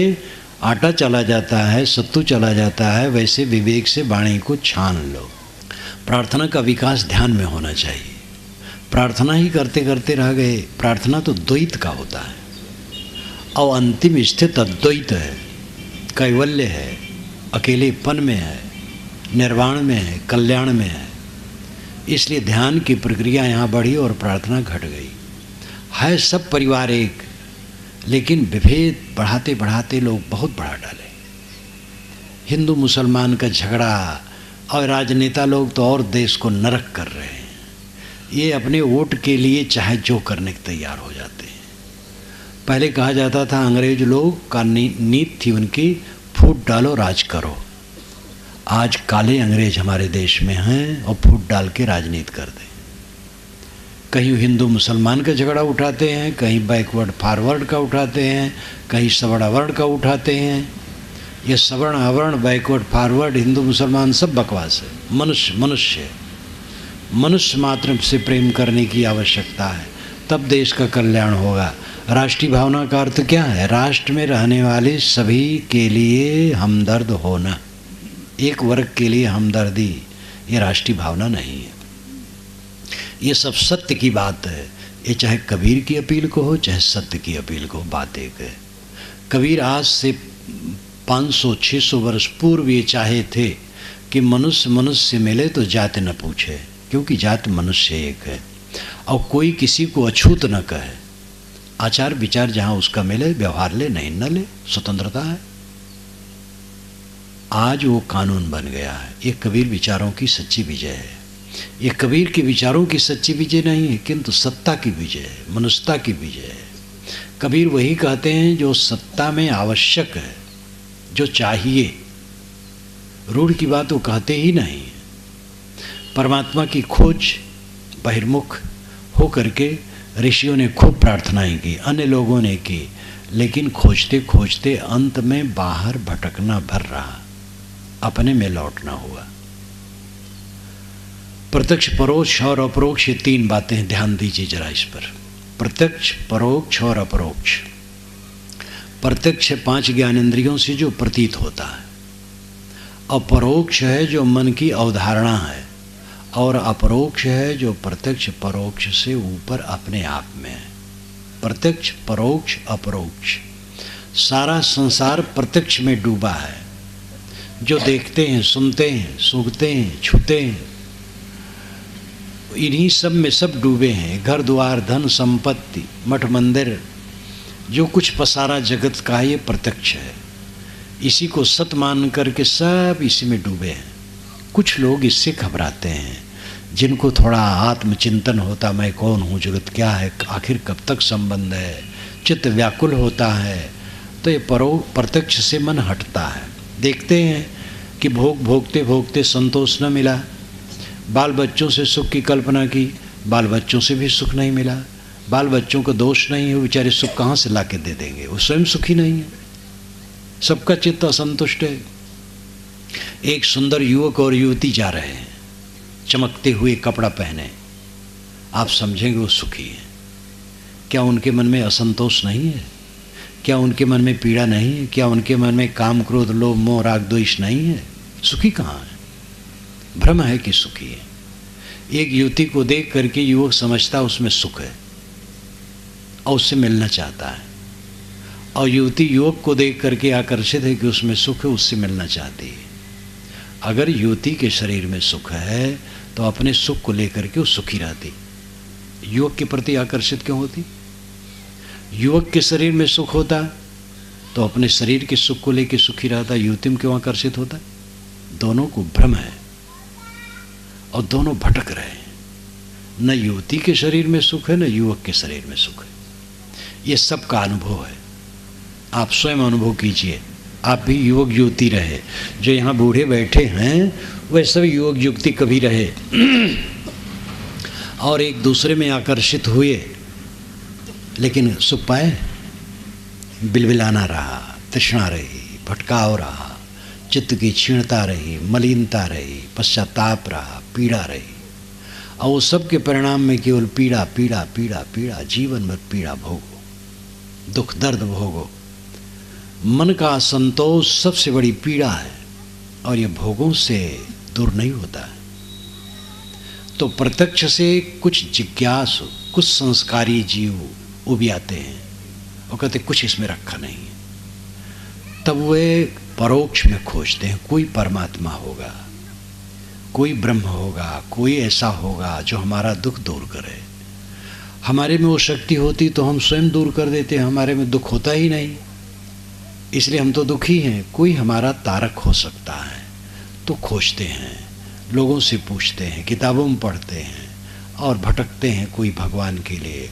आटा चला जाता है, सत्तू चला जाता है, वैसे विवेक से वाणी को छान लो। प्रार्थना का विकास ध्यान में होना चाहिए। प्रार्थना ही करते करते रह गए। प्रार्थना तो द्वैत का होता है और अंतिम स्थित अद्वैत है, कैवल्य है, अकेलेपन में है, निर्वाण में है, कल्याण में है। इसलिए ध्यान की प्रक्रिया यहाँ बढ़ी और प्रार्थना घट गई। है सब परिवार एक, लेकिन विभेद बढ़ाते बढ़ाते लोग बहुत बढ़ा डाले। हिंदू मुसलमान का झगड़ा और राजनेता लोग तो और देश को नरक कर रहे हैं। ये अपने वोट के लिए चाहे जो करने को तैयार हो जाते हैं। पहले कहा जाता था अंग्रेज लोग का नीति थी उनकी, फूट डालो राज करो। आज काले अंग्रेज हमारे देश में हैं और फूट डाल के राजनीति कर दें। कहीं हिंदू मुसलमान का झगड़ा उठाते हैं, कहीं बैकवर्ड फॉरवर्ड का उठाते हैं, कहीं सवर्ण अवर्ण का उठाते हैं। ये सवर्ण अवर्ण बैकवर्ड फॉरवर्ड हिंदू मुसलमान सब बकवास है। मनुष्य मनुष्य मनुष्य मात्र से प्रेम करने की आवश्यकता है, तब देश का कल्याण होगा। राष्ट्रीय भावना का अर्थ क्या है? राष्ट्र में रहने वाले सभी के लिए हमदर्द होना। एक वर्ग के लिए हमदर्दी ये राष्ट्रीय भावना नहीं है। ये सब सत्य की बात है। ये चाहे कबीर की अपील को हो, चाहे सत्य की अपील को, बात एक है। कबीर आज से 500-600 वर्ष पूर्व ये चाहे थे कि मनुष्य मनुष्य से मिले तो जात न पूछे, क्योंकि जात मनुष्य एक है और कोई किसी को अछूत न कहे। आचार विचार जहाँ उसका मिले व्यवहार ले, नहीं न ले, स्वतंत्रता है। आज वो कानून बन गया है। ये कबीर विचारों की सच्ची विजय है। ये कबीर के विचारों की सच्ची विजय नहीं है, किंतु सत्ता की विजय है, मनुष्यता की विजय है। कबीर वही कहते हैं जो सत्ता में आवश्यक है, जो चाहिए। रूढ़ की बात वो कहते ही नहीं। परमात्मा की खोज बहिर्मुख हो करके ऋषियों ने खूब प्रार्थनाएं की, अन्य लोगों ने की, लेकिन खोजते खोजते अंत में बाहर भटकना भर रहा। अपने में लौटना हुआ। प्रत्यक्ष, परोक्ष और अपरोक्ष, ये तीन बातें ध्यान दीजिए जरा इस पर। प्रत्यक्ष, परोक्ष और अपरोक्ष। प्रत्यक्ष 5 ज्ञानेंद्रियों से जो प्रतीत होता है, अपरोक्ष है जो मन की अवधारणा है, और अपरोक्ष है जो प्रत्यक्ष परोक्ष से ऊपर अपने आप में है। प्रत्यक्ष, परोक्ष, अपरोक्ष। सारा संसार प्रत्यक्ष में डूबा है। जो देखते हैं, सुनते हैं, सूंघते हैं, छूते हैं, इन्हीं सब में सब डूबे हैं। घर द्वार, धन संपत्ति, मठ मंदिर, जो कुछ पसारा जगत का ये प्रत्यक्ष है। इसी को सत मान करके सब इसी में डूबे हैं। कुछ लोग इससे घबराते हैं, जिनको थोड़ा आत्मचिंतन होता, मैं कौन हूँ, जगत क्या है, आखिर कब तक संबंध है, चित्त व्याकुल होता है, तो ये प्रत्यक्ष से मन हटता है। देखते हैं कि भोगते भोगते संतोष न मिला, बाल बच्चों से सुख की कल्पना की, बाल बच्चों से भी सुख नहीं मिला। बाल बच्चों को दोष नहीं है, वो बेचारे सुख कहाँ से ला के दे देंगे, वो स्वयं सुखी नहीं है, सबका चित्त असंतुष्ट है। एक सुंदर युवक और युवती जा रहे हैं, चमकते हुए कपड़ा पहने, आप समझेंगे वो सुखी है। क्या उनके मन में असंतोष नहीं है? क्या उनके मन में पीड़ा नहीं है? क्या उनके मन में काम, क्रोध, लोभ, मोह, राग, द्वेष नहीं है? सुखी कहाँ है? भ्रम है कि सुखी है। एक युवती को देख करके युवक समझता उसमें सुख है और उससे मिलना चाहता है, और युवती युवक को देख करके आकर्षित है कि उसमें सुख है, उससे मिलना चाहती है। अगर युवती के शरीर में सुख है तो अपने सुख को लेकर के वो सुखी रहती, युवक के प्रति आकर्षित क्यों होती? युवक के शरीर में सुख होता तो अपने शरीर के सुख को लेकर सुखी रहता, युवती में क्यों आकर्षित होता? दोनों को भ्रम है और दोनों भटक रहे हैं। न युवती के शरीर में सुख है, न युवक के शरीर में सुख है। ये सबका अनुभव है, आप स्वयं अनुभव कीजिए। आप भी युवक युवती रहे, जो यहाँ बूढ़े बैठे हैं वैसे भी युवक युवती कभी रहे और एक दूसरे में आकर्षित हुए, लेकिन सुख पाए? बिलबिलाना रहा, तृष्णा रही, भटकाव रहा, चित्त की क्षीणता रही, मलिनता रही, पश्चाताप रहा, पीड़ा रही, और वो सब के परिणाम में केवल पीड़ा पीड़ा पीड़ा पीड़ा, जीवन भर पीड़ा भोगो, दुख दर्द भोगो। मन का असंतोष सबसे बड़ी पीड़ा है और ये भोगों से दूर नहीं होता है। तो प्रत्यक्ष से कुछ जिज्ञासु, कुछ संस्कारी जीव उबियाते हैं और कहते कुछ इसमें रखा नहीं है। तब वे परोक्ष में खोजते हैं, कोई परमात्मा होगा, कोई ब्रह्म होगा, कोई ऐसा होगा जो हमारा दुख दूर करे। हमारे में वो शक्ति होती तो हम स्वयं दूर कर देते, हमारे में दुख होता ही नहीं, इसलिए हम तो दुखी हैं। कोई हमारा तारक हो सकता है, तो खोजते हैं, लोगों से पूछते हैं, किताबों में पढ़ते हैं और भटकते हैं कोई भगवान के लिए,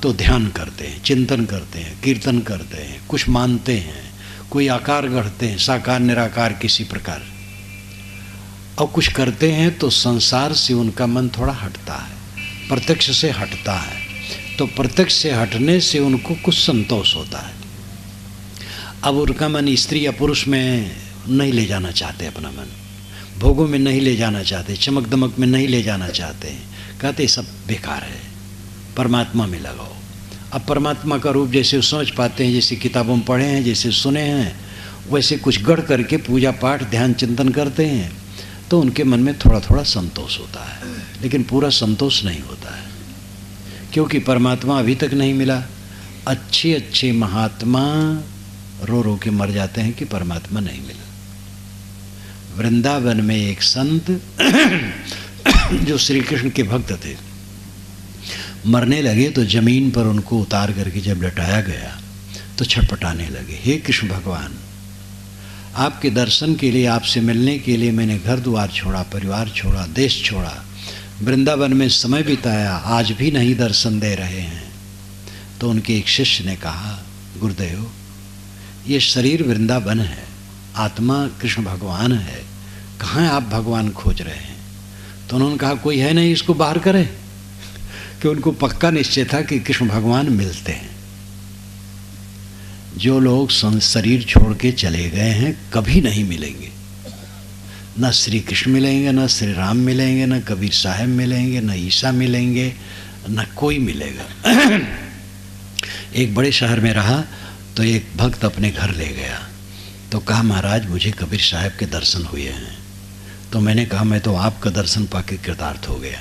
तो ध्यान करते हैं, चिंतन करते हैं, कीर्तन करते हैं, कुछ मानते हैं, कोई आकार गढ़ते हैं, साकार निराकार किसी प्रकार, और कुछ करते हैं तो संसार से उनका मन थोड़ा हटता है, प्रत्यक्ष से हटता है। तो प्रत्यक्ष से हटने से उनको कुछ संतोष होता है। अब उनका मन स्त्री या पुरुष में नहीं ले जाना चाहते, अपना मन भोगों में नहीं ले जाना चाहते, चमक दमक में नहीं ले जाना चाहते, कहते सब बेकार है, परमात्मा में लगाओ। अब परमात्मा का रूप जैसे समझ पाते हैं, जैसे किताबों में पढ़े हैं, जैसे सुने हैं, वैसे कुछ गढ़ करके पूजा पाठ ध्यान चिंतन करते हैं, तो उनके मन में थोड़ा थोड़ा संतोष होता है, लेकिन पूरा संतोष नहीं होता है, क्योंकि परमात्मा अभी तक नहीं मिला। अच्छे अच्छे महात्मा रो रो के मर जाते हैं कि परमात्मा नहीं मिला। वृंदावन में एक संत जो श्री कृष्ण के भक्त थे, मरने लगे तो जमीन पर उनको उतार करके जब लटाया गया तो छटपटाने लगे, हे कृष्ण भगवान, आपके दर्शन के लिए, आपसे मिलने के लिए मैंने घर द्वार छोड़ा, परिवार छोड़ा, देश छोड़ा, वृंदावन में समय बिताया, आज भी नहीं दर्शन दे रहे हैं। तो उनके एक शिष्य ने कहा, गुरुदेव ये शरीर वृंदावन है, आत्मा कृष्ण भगवान है, कहाँ आप भगवान खोज रहे हैं? तो उन्होंने कहा कोई है नहीं, इसको बाहर करें, कि उनको पक्का निश्चय था कि कृष्ण भगवान मिलते हैं। जो लोग शरीर छोड़ के चले गए हैं कभी नहीं मिलेंगे, ना श्री कृष्ण मिलेंगे, ना श्री राम मिलेंगे, ना कबीर साहब मिलेंगे, ना ईसा मिलेंगे, ना कोई मिलेगा। एक बड़े शहर में रहा तो एक भक्त अपने घर ले गया तो कहा महाराज मुझे कबीर साहब के दर्शन हुए हैं। तो मैंने कहा मैं तो आपका दर्शन पाके कृतार्थ हो गया।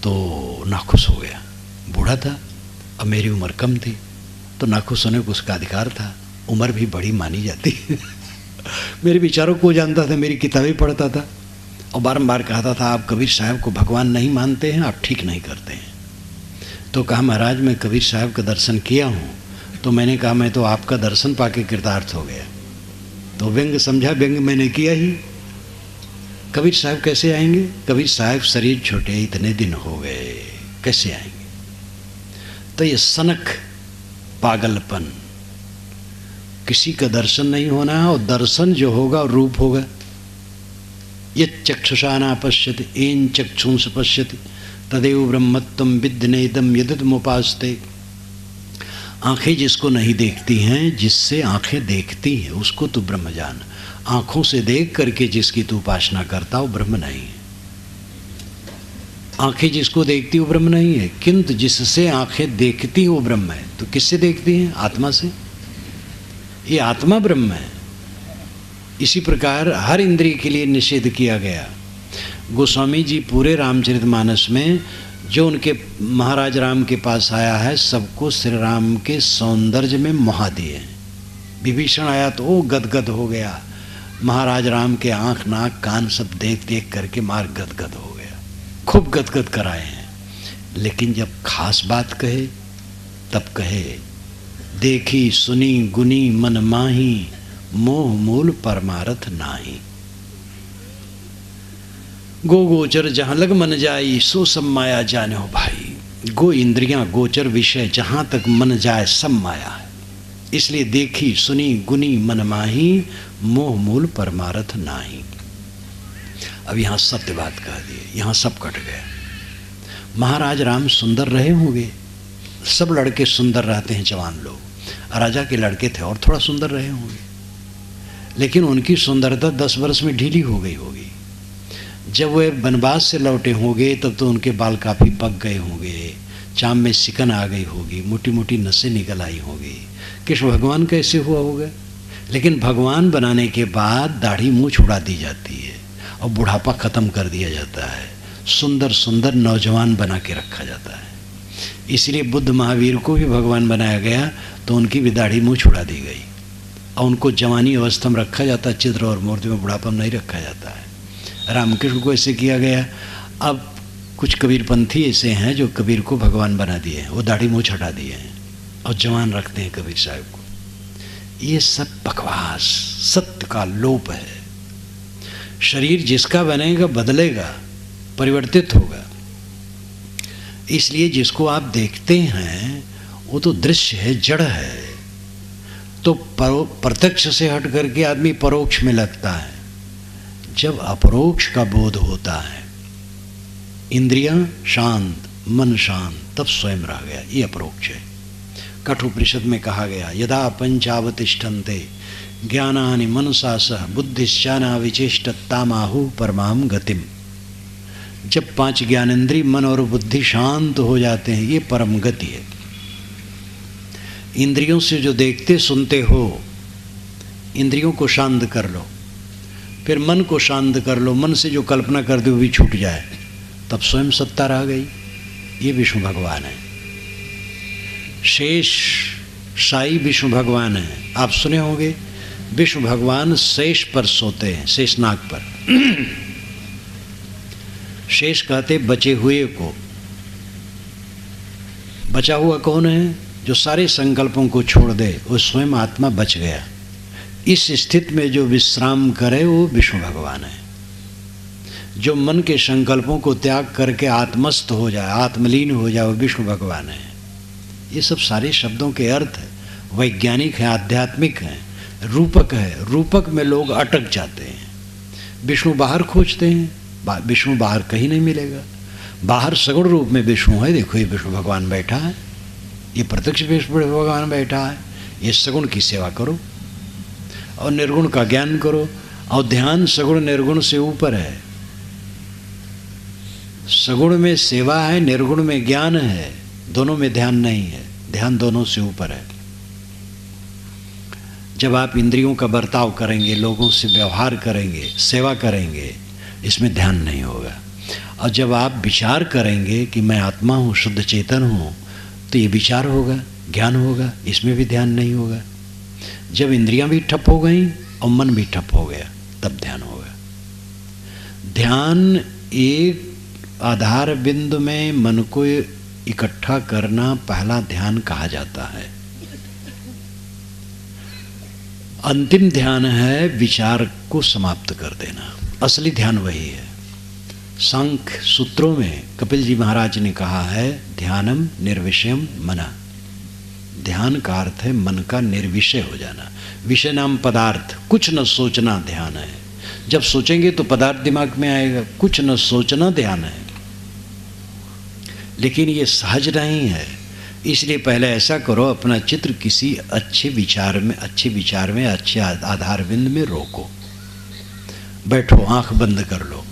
तो नाखुश हो गया, बूढ़ा था, अब मेरी उम्र कम थी तो नाखुश होने को उसका अधिकार था, उम्र भी बड़ी मानी जाती है। मेरे विचारों को जानता था, मेरी किताबें पढ़ता था और बारंबार कहता था आप कबीर साहब को भगवान नहीं मानते हैं, आप ठीक नहीं करते हैं। तो कहा महाराज मैं कबीर साहब का दर्शन किया हूँ। तो मैंने कहा मैं तो आपका दर्शन पाके कृतार्थ हो गया। तो व्यंग समझा, व्यंग मैंने किया ही। कबीर साहब कैसे आएंगे? कबीर साहब शरीर छोटे, इतने दिन हो गए, कैसे आएंगे? तो ये सनक पागलपन, किसी का दर्शन नहीं होना है और दर्शन जो होगा रूप होगा। ये चक्षुषा न पश्यति एन चक्षुंस पश्यति तदेव ब्रह्मत्वम विद्यनेदम यदमुपास्ते। आंखें जिसको नहीं देखती हैं, जिससे आंखें देखती हैं उसको तू ब्रह्म जान। आंखों से देख करके जिसकी तू उपासना करता वो ब्रह्म नहीं है। आंखें जिसको देखती वो ब्रह्म नहीं है, किंतु जिससे आंखें देखती वो ब्रह्म है। तो किससे देखती हैं? आत्मा से। ये आत्मा ब्रह्म है। इसी प्रकार हर इंद्रिय के लिए निषेध किया गया। गोस्वामी जी पूरे रामचरितमानस में जो उनके महाराज राम के पास आया है सबको श्री राम के सौंदर्य में मोहा दिए। विभीषण आया तो वो गदगद हो गया, महाराज राम के आंख नाक कान सब देख देख करके मार गदगद हो गया, खूब गदगद कराए हैं। लेकिन जब खास बात कहे तब कहे देखी सुनी गुनी मन माही मोह मूल परमारथ नाही। गो गोचर जहाँ लग मन जाई सो सब माया जाने हो भाई। गो इंद्रियां गोचर विषय जहाँ तक मन जाए सब माया है। इसलिए देखी सुनी गुनी मन माही मोह मूल परमारथ नाही। अब यहाँ सत्य बात कह दिए, यहाँ सब कट गया। महाराज राम सुंदर रहे होंगे, सब लड़के सुंदर रहते हैं जवान लोग, राजा के लड़के थे और थोड़ा सुंदर रहे होंगे, लेकिन उनकी सुंदरता 10 वर्ष में ढीली हो गई होगी। जब वे वनवास से लौटे होंगे तब तो उनके बाल काफ़ी पक गए होंगे, चाम में सिकन आ गई होगी, मोटी मोटी नसें निकल आई होगी। कृष्ण भगवान कैसे हुआ होगा? लेकिन भगवान बनाने के बाद दाढ़ी मूँछ छुड़ा दी जाती है और बुढ़ापा ख़त्म कर दिया जाता है, सुंदर सुंदर नौजवान बना के रखा जाता है। इसलिए बुद्ध महावीर को भी भगवान बनाया गया तो उनकी भी दाढ़ी मूँछ छुड़ा दी गई और उनको जवानी अवस्था में रखा जाता है, चित्र और मूर्ति में बुढ़ापा में नहीं रखा जाता है। रामकृष्ण को ऐसे किया गया। अब कुछ कबीरपंथी ऐसे हैं जो कबीर को भगवान बना दिए हैं, वो दाढ़ी मूँछ हटा दिए हैं और जवान रखते हैं कबीर साहब को। ये सब बकवास, सत्य का लोप है। शरीर जिसका बनेगा बदलेगा, परिवर्तित होगा। इसलिए जिसको आप देखते हैं वो तो दृश्य है, जड़ है। तो प्रत्यक्ष से हट करके आदमी परोक्ष में लगता है। जब अपरोक्ष का बोध होता है, इंद्रियां शांत, मन शांत, तब स्वयं रह गया। ये अपरोक्ष है। कठोपनिषद में कहा गया यदा पंचावतिष्ठन्ते ज्ञानानि मनसा सह बुद्धिश्चाना विचेष्टतामाहु परमाम गतिम। जब 5 ज्ञानेंद्रिय मन और बुद्धि शांत हो जाते हैं, ये परम गति है। इंद्रियों से जो देखते सुनते हो, इंद्रियों को शांत कर लो, फिर मन को शांत कर लो, मन से जो कल्पना कर दो भी छूट जाए, तब स्वयं सत्ता रह गई। ये विष्णु भगवान है। शेष साई विष्णु भगवान है। आप सुने होंगे विष्णु भगवान शेष पर सोते हैं, शेषनाग पर। शेष कहते बचे हुए को। बचा हुआ कौन है? जो सारे संकल्पों को छोड़ दे, वो स्वयं आत्मा बच गया। इस स्थिति में जो विश्राम करे वो विष्णु भगवान है। जो मन के संकल्पों को त्याग करके आत्मस्थ हो जाए, आत्मलीन हो जाए, वो विष्णु भगवान है। ये सब सारे शब्दों के अर्थ है, वैज्ञानिक हैं, आध्यात्मिक हैं, रूपक है। रूपक में लोग अटक जाते हैं। विष्णु बाहर खोजते हैं, विष्णु बाहर कहीं नहीं मिलेगा। बाहर सगुण रूप में विष्णु है। देखो ये विष्णु भगवान बैठा है, ये प्रत्यक्ष विष्णु भगवान बैठा है। ये सगुण की सेवा करो और निर्गुण का ज्ञान करो और ध्यान सगुण निर्गुण से ऊपर है। सगुण में सेवा है, निर्गुण में ज्ञान है, दोनों में ध्यान नहीं है। ध्यान दोनों से ऊपर है। जब आप इंद्रियों का बर्ताव करेंगे, लोगों से व्यवहार करेंगे, सेवा करेंगे, इसमें ध्यान नहीं होगा। और जब आप विचार करेंगे कि मैं आत्मा हूँ, शुद्ध चेतन हूँ, तो ये विचार होगा, ज्ञान होगा, इसमें भी ध्यान नहीं होगा। जब इंद्रियां भी ठप हो गई और मन भी ठप हो गया, तब ध्यान होगा। ध्यान एक आधार बिंदु में मन को इकट्ठा करना पहला ध्यान कहा जाता है। अंतिम ध्यान है विचार को समाप्त कर देना। असली ध्यान वही है। सांख्य सूत्रों में कपिल जी महाराज ने कहा है, ध्यानम निर्विषयम मना। ध्यान का अर्थ है मन का निर्विषय हो जाना। विषय नाम पदार्थ, कुछ न सोचना ध्यान है। जब सोचेंगे तो पदार्थ दिमाग में आएगा, कुछ न सोचना ध्यान है। लेकिन ये सहज नहीं है, इसलिए पहले ऐसा करो, अपना चित्र किसी अच्छे विचार में, अच्छे आधार बिंद में रोको। बैठो, आंख बंद कर लो,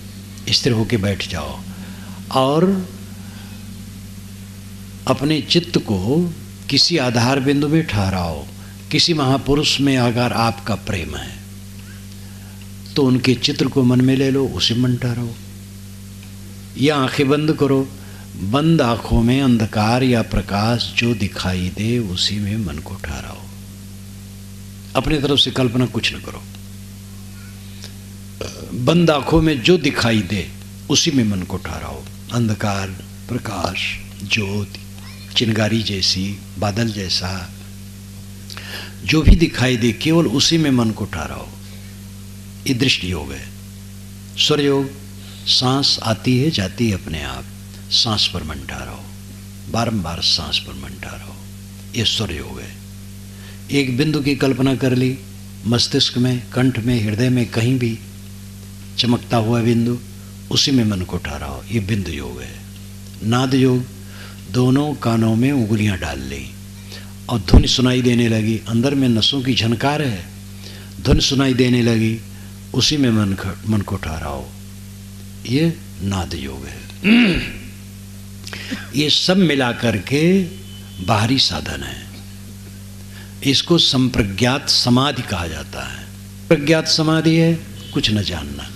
स्थिर होके बैठ जाओ और अपने चित्त को किसी आधार बिंदु में ठहराओ। किसी महापुरुष में अगर आपका प्रेम है तो उनके चित्र को मन में ले लो, उसी मन ठहराओ। या आंखें बंद करो, बंद आंखों में अंधकार या प्रकाश जो दिखाई दे उसी में मन को ठहराओ। अपनी तरफ से कल्पना कुछ न करो। बंद आंखों में जो दिखाई दे उसी में मन को ठहराओ। अंधकार, प्रकाश, ज्योति, चिंगारी जैसी, बादल जैसा, जो भी दिखाई दे केवल उसी में मन को ठहराओ। ये दृष्टि योग है। स्वर योग, सांस आती है जाती है अपने आप, सांस पर मन ठहराओ, बारंबार सांस पर मन ठहराओ। ये स्वर योग है। एक बिंदु की कल्पना कर ली, मस्तिष्क में, कंठ में, हृदय में, कहीं भी चमकता हुआ बिंदु, उसी में मन को ठहराओ। ये बिंदु योग है। नाद योग, दोनों कानों में उंगलियां डाल ली और धुन सुनाई देने लगी। अंदर में नसों की झनकार है, धुन सुनाई देने लगी, उसी में मन को ठहराओ। ये नाद योग है। ये सब मिला करके बाहरी साधन है। इसको संप्रज्ञात समाधि कहा जाता है। प्रज्ञात समाधि है कुछ न जानना,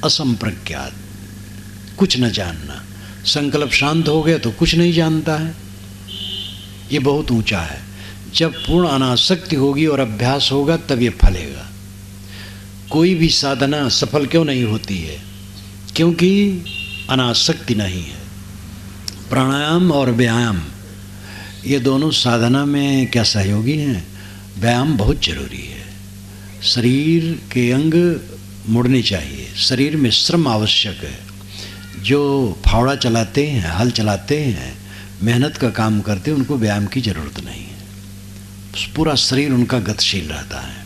असंप्रज्ञात कुछ न जानना। संकल्प शांत हो गया तो कुछ नहीं जानता है। ये बहुत ऊंचा है। जब पूर्ण अनासक्ति होगी और अभ्यास होगा तब ये फलेगा। कोई भी साधना सफल क्यों नहीं होती है? क्योंकि अनासक्ति नहीं है। प्राणायाम और व्यायाम ये दोनों साधना में क्या सहयोगी हैं? व्यायाम बहुत जरूरी है। शरीर के अंग मुड़ने चाहिए, शरीर में श्रम आवश्यक है। जो फावड़ा चलाते हैं, हल चलाते हैं, मेहनत का काम करते हैं, उनको व्यायाम की ज़रूरत नहीं है। पूरा शरीर उनका गतिशील रहता है।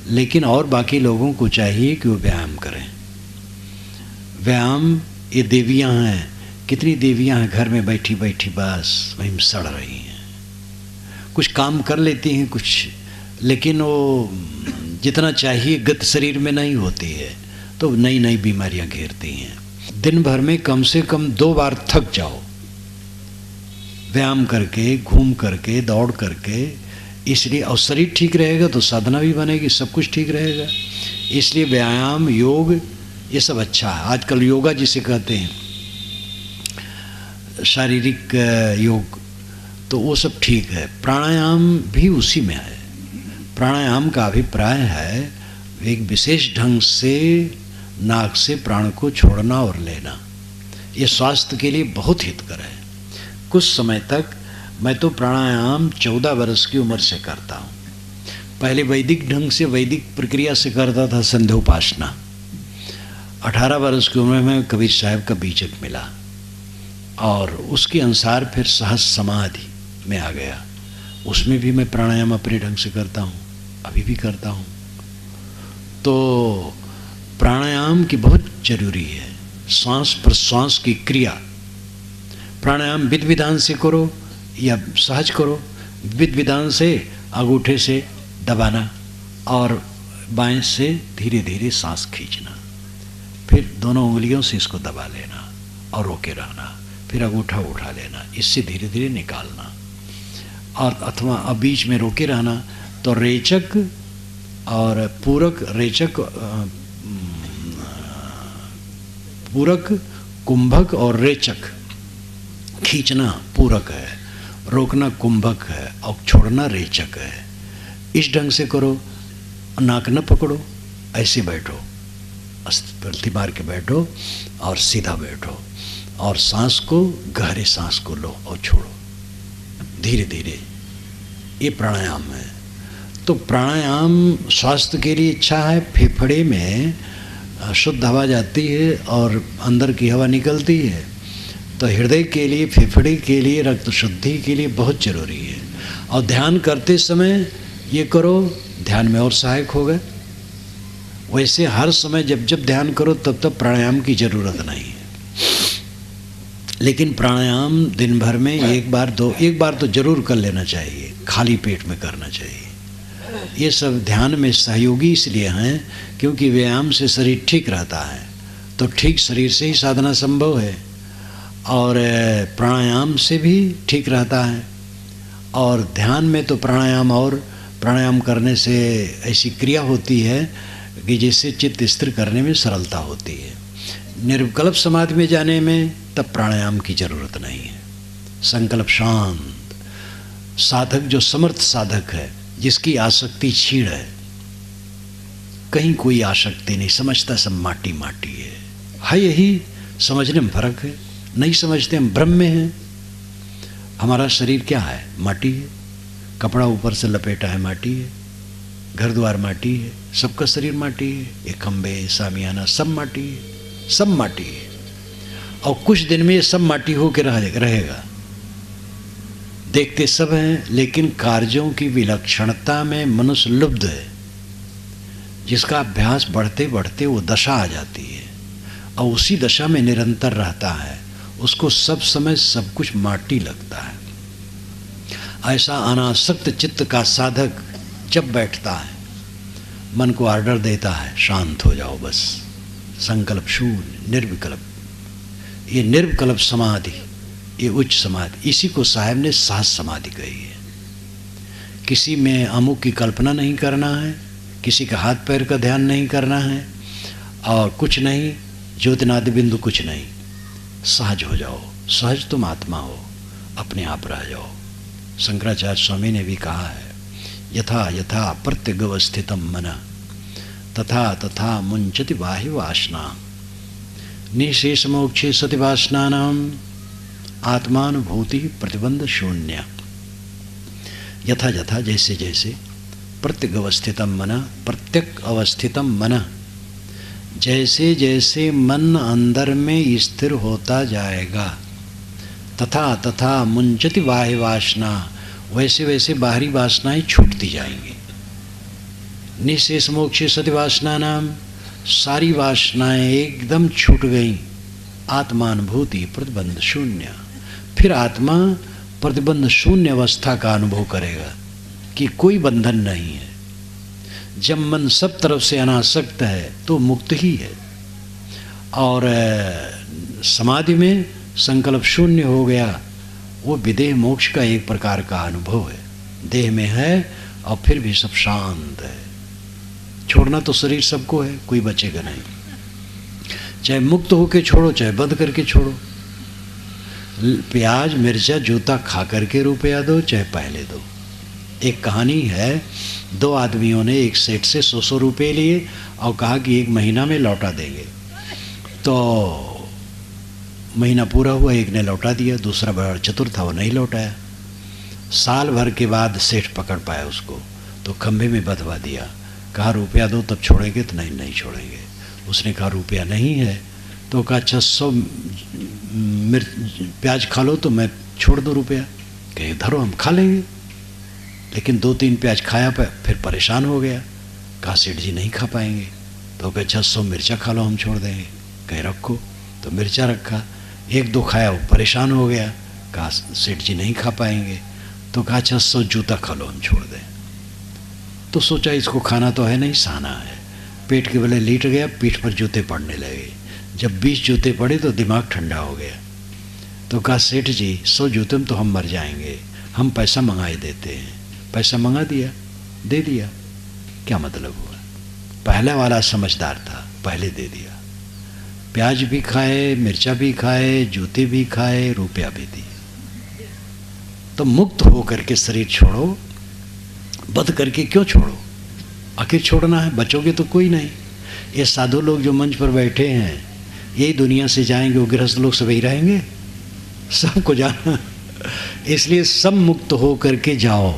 लेकिन और बाकी लोगों को चाहिए कि वो व्यायाम करें। व्यायाम, ये देवियाँ हैं, कितनी देवियाँ हैं घर में बैठी बैठी बस वहीं सड़ रही हैं। कुछ काम कर लेती हैं कुछ, लेकिन वो जितना चाहिए गति शरीर में नहीं होती है, तो नई नई बीमारियां घेरती हैं। दिन भर में कम से कम 2 बार थक जाओ, व्यायाम करके, घूम करके, दौड़ करके। इसलिए और शरीर ठीक रहेगा तो साधना भी बनेगी, सब कुछ ठीक रहेगा। इसलिए व्यायाम, योग, ये सब अच्छा है। आजकल योगा जिसे कहते हैं, शारीरिक योग, तो वो सब ठीक है। प्राणायाम भी उसी में है। प्राणायाम का अभिप्राय है एक विशेष ढंग से नाक से प्राण को छोड़ना और लेना। ये स्वास्थ्य के लिए बहुत हितकर है। कुछ समय तक मैं तो प्राणायाम 14 वर्ष की उम्र से करता हूँ। पहले वैदिक ढंग से, वैदिक प्रक्रिया से करता था, संध्योपासना। 18 वर्ष की उम्र में कबीर साहब का बीजक मिला और उसके अनुसार फिर सहज समाधि में आ गया। उसमें भी मैं प्राणायाम अपने ढंग से करता हूँ, अभी भी करता हूँ। तो प्राणायाम की बहुत जरूरी है। श्वास प्रश्वास की क्रिया, प्राणायाम विधि विधान से करो या सहज करो। विधि विधान से अंगूठे से दबाना और बाएं से धीरे धीरे सांस खींचना, फिर दोनों उंगलियों से इसको दबा लेना और रोके रहना, फिर अंगूठा उठा लेना, इससे धीरे धीरे निकालना, और अथवा अब बीच में रोके रहना। तो रेचक और पूरक, रेचक पूरक, कुंभक और रेचक, खींचना पूरक है, रोकना कुंभक है और छोड़ना रेचक है। इस ढंग से करो, नाक न पकड़ो, ऐसे बैठो, पलथी मार के बैठो और सीधा बैठो, और सांस को, गहरे सांस को लो और छोड़ो धीरे धीरे। ये प्राणायाम है। तो प्राणायाम स्वास्थ्य के लिए अच्छा है। फेफड़े में शुद्ध हवा जाती है और अंदर की हवा निकलती है, तो हृदय के लिए, फेफड़े के लिए, रक्त शुद्धि के लिए बहुत जरूरी है। और ध्यान करते समय ये करो, ध्यान में और सहायक होगा। वैसे हर समय जब जब ध्यान करो तब तब प्राणायाम की ज़रूरत नहीं है, लेकिन प्राणायाम दिन भर में एक बार तो जरूर कर लेना चाहिए, खाली पेट में करना चाहिए। ये सब ध्यान में सहयोगी इसलिए हैं क्योंकि व्यायाम से शरीर ठीक रहता है, तो ठीक शरीर से ही साधना संभव है, और प्राणायाम से भी ठीक रहता है। और ध्यान में तो प्राणायाम करने से ऐसी क्रिया होती है कि जिससे चित्त स्थिर करने में सरलता होती है। निर्विकल्प समाधि में जाने में तब प्राणायाम की जरूरत नहीं है। संकल्प शांत साधक, जो समर्थ साधक है, जिसकी आसक्ति क्षीण है, कहीं कोई आसक्ति नहीं, समझता सब माटी माटी है। यही समझने में फर्क है। नहीं समझते, हम भ्रम में हैं। हमारा शरीर क्या है? माटी है। कपड़ा ऊपर से लपेटा है, माटी है। घर द्वार माटी है, सबका शरीर माटी है। ये खंबे, सामियाना, सब माटी है, सब माटी है। और कुछ दिन में ये सब माटी हो के रहेगा। देखते सब हैं, लेकिन कार्यों की विलक्षणता में मनुष्य लुब्ध है, जिसका अभ्यास बढ़ते बढ़ते वो दशा आ जाती है और उसी दशा में निरंतर रहता है। उसको सब समय सब कुछ माटी लगता है। ऐसा अनासक्त चित्त का साधक जब बैठता है, मन को ऑर्डर देता है, शांत हो जाओ बस, संकल्प शून्य, निर्विकल्प। ये निर्विकल्प समाधि, ये उच्च समाधि, इसी को साहब ने सहज समाधि कही है। किसी में अमुक की कल्पना नहीं करना है, किसी का हाथ पैर का ध्यान नहीं करना है, और कुछ नहीं, ज्योतिनादि बिंदु कुछ नहीं। सहज हो जाओ, सहज तुम आत्मा हो, अपने आप रह जाओ। शंकराचार्य स्वामी ने भी कहा है, यथा यथा प्रत्यगवस्थितम मन तथा तथा मुंचति बाह्य वासना निशेष मोक्षे सति वासनानाम आत्मानुभूति प्रतिबंध शून्य। यथा यथा, जैसे जैसे, प्रत्यगवस्थितम मन, प्रत्यक अवस्थितम मन, जैसे जैसे मन अंदर में स्थिर होता जाएगा, तथा तथा मुंचति बाह्य वासना, वैसे वैसे बाहरी वासनाएं छूटती जाएंगी। निशेष मोक्षे सति वासना नाम, सारी वासनाएं एकदम छूट गई। आत्मानुभूति प्रतिबंध शून्य, फिर आत्मा प्रतिबंध शून्य अवस्था का अनुभव करेगा कि कोई बंधन नहीं है। जब मन सब तरफ से अनासक्त है तो मुक्त ही है। और समाधि में संकल्प शून्य हो गया, वो विदेह मोक्ष का एक प्रकार का अनुभव है। देह में है और फिर भी सब शांत है। छोड़ना तो शरीर सबको है, कोई बचेगा नहीं। चाहे मुक्त होके छोड़ो, चाहे बंद करके छोड़ो। प्याज मिर्चा जूता खा करके रुपया दो, चाहे पहले दो। एक कहानी है, दो आदमियों ने एक सेठ से 100 रुपये लिए और कहा कि 1 महीना में लौटा देंगे। तो महीना पूरा हुआ, एक ने लौटा दिया, दूसरा बड़ा चतुर था, वो नहीं लौटाया। साल भर के बाद सेठ पकड़ पाया उसको, तो खंभे में बंधवा दिया। कहा रुपया दो तब छोड़ेंगे, तो नहीं छोड़ेंगे। उसने कहा रुपया नहीं है, तो कहा 600 प्याज खा लो तो मैं छोड़ दो रुपया। कहे धरो, हम खा लेंगे। लेकिन 2-3 प्याज खाया, फिर परेशान हो गया। कहा सेठ जी नहीं खा पाएंगे। तो कहे 600 मिर्चा खा लो, हम छोड़ देंगे। कहे रखो, तो मिर्चा रखा। 1-2 खाया, वो परेशान हो गया। कहा सेठ जी नहीं खा पाएंगे। तो कहा 600 जूता खा लो, हम छोड़ दें। तो सोचा इसको खाना तो है नहीं, साना है। पेट के बले लेट गया, पीठ पर जूते पड़ने लगे। जब 20 जूते पड़े तो दिमाग ठंडा हो गया। तो कहा सेठ जी 100 जूते में तो हम मर जाएंगे, हम पैसा मंगाई देते हैं। पैसा मंगा दिया, दे दिया। क्या मतलब हुआ? पहला वाला समझदार था, पहले दे दिया। प्याज भी खाए, मिर्चा भी खाए, जूते भी खाए, रुपया भी दिए। तो मुक्त हो करके शरीर छोड़ो, बध करके क्यों छोड़ो? आखिर छोड़ना है, बचोगे तो कोई नहीं। ये साधु लोग जो मंच पर बैठे हैं यही दुनिया से जाएंगे, वो गृहस्थ लोग सब ही रहेंगे, सबको जाना। इसलिए सब मुक्त हो करके जाओ।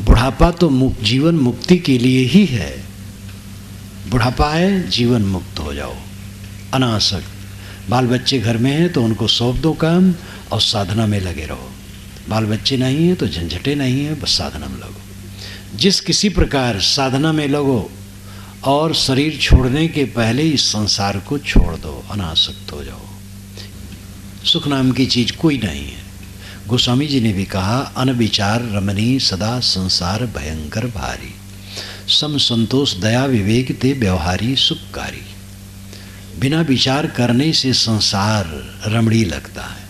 बुढ़ापा तो जीवन मुक्ति के लिए ही है। बुढ़ापा है, जीवन मुक्त हो जाओ, अनासक्त। बाल बच्चे घर में हैं तो उनको सौंप दो काम और साधना में लगे रहो। बाल बच्चे नहीं हैं तो झंझटे नहीं है, बस साधना में लगो। जिस किसी प्रकार साधना में लगो और शरीर छोड़ने के पहले इस संसार को छोड़ दो, अनासक्त हो जाओ। सुख नाम की चीज कोई नहीं है। गोस्वामी जी ने भी कहा, अनविचार रमणी सदा संसार भयंकर भारी, सम संतोष दया विवेक ते व्यवहारी सुखकारी। बिना विचार करने से संसार रमणीय लगता है।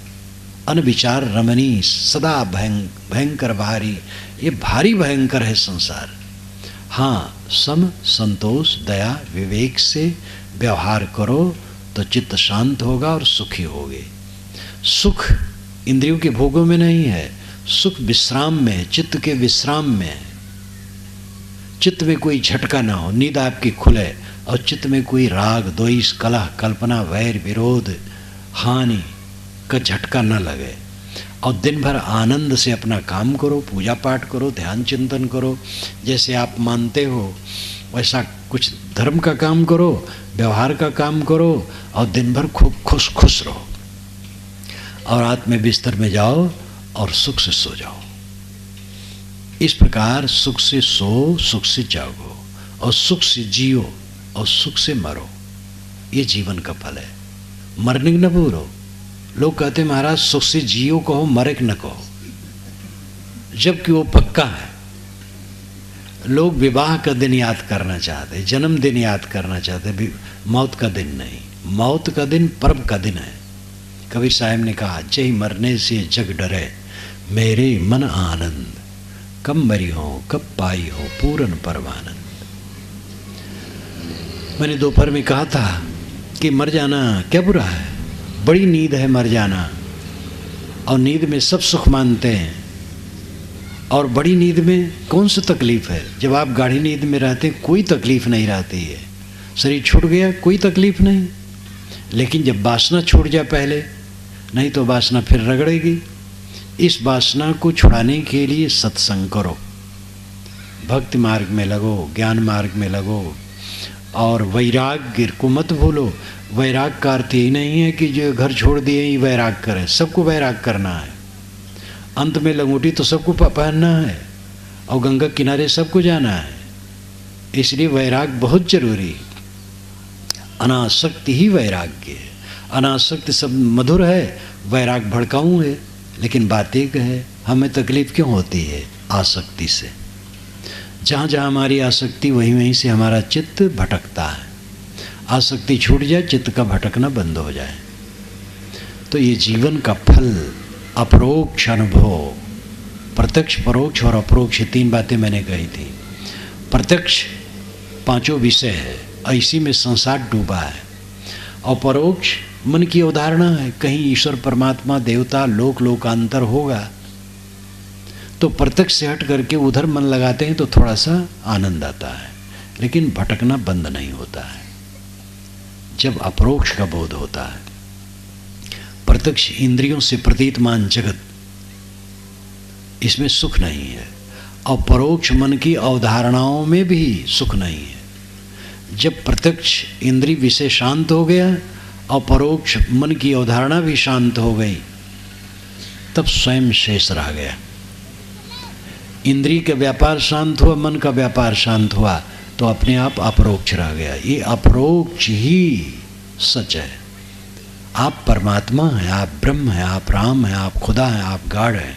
अनविचार रमणी सदा भयंकर भारी, ये भारी भयंकर है संसार। हाँ, सम संतोष दया विवेक से व्यवहार करो तो चित्त शांत होगा और सुखी होगे। सुख इंद्रियों के भोगों में नहीं है, सुख विश्राम में है, चित्त के विश्राम में है। चित्त में कोई झटका ना हो, नींद आपकी खुले और चित्त में कोई राग द्वेष कलह कल्पना वैर विरोध हानि का झटका न लगे। और दिन भर आनंद से अपना काम करो, पूजा पाठ करो, ध्यान चिंतन करो, जैसे आप मानते हो वैसा कुछ धर्म का काम करो, व्यवहार का काम करो और दिन भर खूब खुश खुश रहो। और रात में बिस्तर में जाओ और सुख से सो जाओ। इस प्रकार सुख से सो, सुख से जागो और सुख से जियो और सुख से मरो। ये जीवन का फल है। मरने न भूलो। लोग कहते महाराज सुख से जियो कहो, मरे न कहो, जबकि वो पक्का है। लोग विवाह का दिन याद करना चाहते, जन्मदिन याद करना चाहते, मौत का दिन नहीं। मौत का दिन पर्व का दिन है। कबीर साहब ने कहा, जय मरने से जग डरे मेरे मन आनंद, कब मरी हो कब पाई हो पूरन परमानंद। मैंने दोपहर में कहा था कि मर जाना क्या बुरा है, बड़ी नींद है मर जाना। और नींद में सब सुख मानते हैं और बड़ी नींद में कौन सी तकलीफ है। जब आप गाढ़ी नींद में रहते हैं कोई तकलीफ नहीं रहती है, शरीर छूट गया कोई तकलीफ नहीं। लेकिन जब वासना छूट जाए पहले, नहीं तो वासना फिर रगड़ेगी। इस वासना को छुड़ाने के लिए सत्संग करो, भक्ति मार्ग में लगो, ज्ञान मार्ग में लगो और वैराग्य को मत भूलो। वैराग का अर्थ यही नहीं है कि जो घर छोड़ दिए ही वैराग करे, सबको वैराग करना है। अंत में लंगोटी तो सबको पहनना है और गंगा किनारे सबको जाना है। इसलिए वैराग बहुत जरूरी। अनासक्ति ही वैराग्य है। अनासक्ति सब मधुर है, वैराग भड़काऊ है। लेकिन बात एक है, हमें तकलीफ क्यों होती है आसक्ति से। जहाँ जहाँ हमारी आसक्ति वहीं वहीं से हमारा चित्त भटकता है। आसक्ति छूट जाए, चित्त का भटकना बंद हो जाए। तो ये जीवन का फल अपरोक्ष अनुभव, प्रत्यक्ष परोक्ष और अपरोक्ष, तीन बातें मैंने कही थी। प्रत्यक्ष पांचों विषय है, इसी में संसार डूबा है। और परोक्ष मन की अवधारणा है, कहीं ईश्वर परमात्मा देवता लोक लोकांतर होगा। तो प्रत्यक्ष से हट करके उधर मन लगाते हैं तो थोड़ा सा आनंद आता है, लेकिन भटकना बंद नहीं होता है जब अपरोक्ष का बोध होता है। प्रत्यक्ष इंद्रियों से प्रतीतमान जगत, इसमें सुख नहीं है। और परोक्ष मन की अवधारणाओं में भी सुख नहीं है। जब प्रत्यक्ष इंद्रिय विषय शांत हो गया और परोक्ष मन की अवधारणा भी शांत हो गई, तब स्वयं शेष रह गया। इंद्रिय का व्यापार शांत हुआ, मन का व्यापार शांत हुआ, तो अपने आप अपरोक्ष रह गया। ये अपरोक्ष ही सच है। आप परमात्मा हैं, आप ब्रह्म हैं, आप राम हैं, आप खुदा हैं, आप गाड हैं।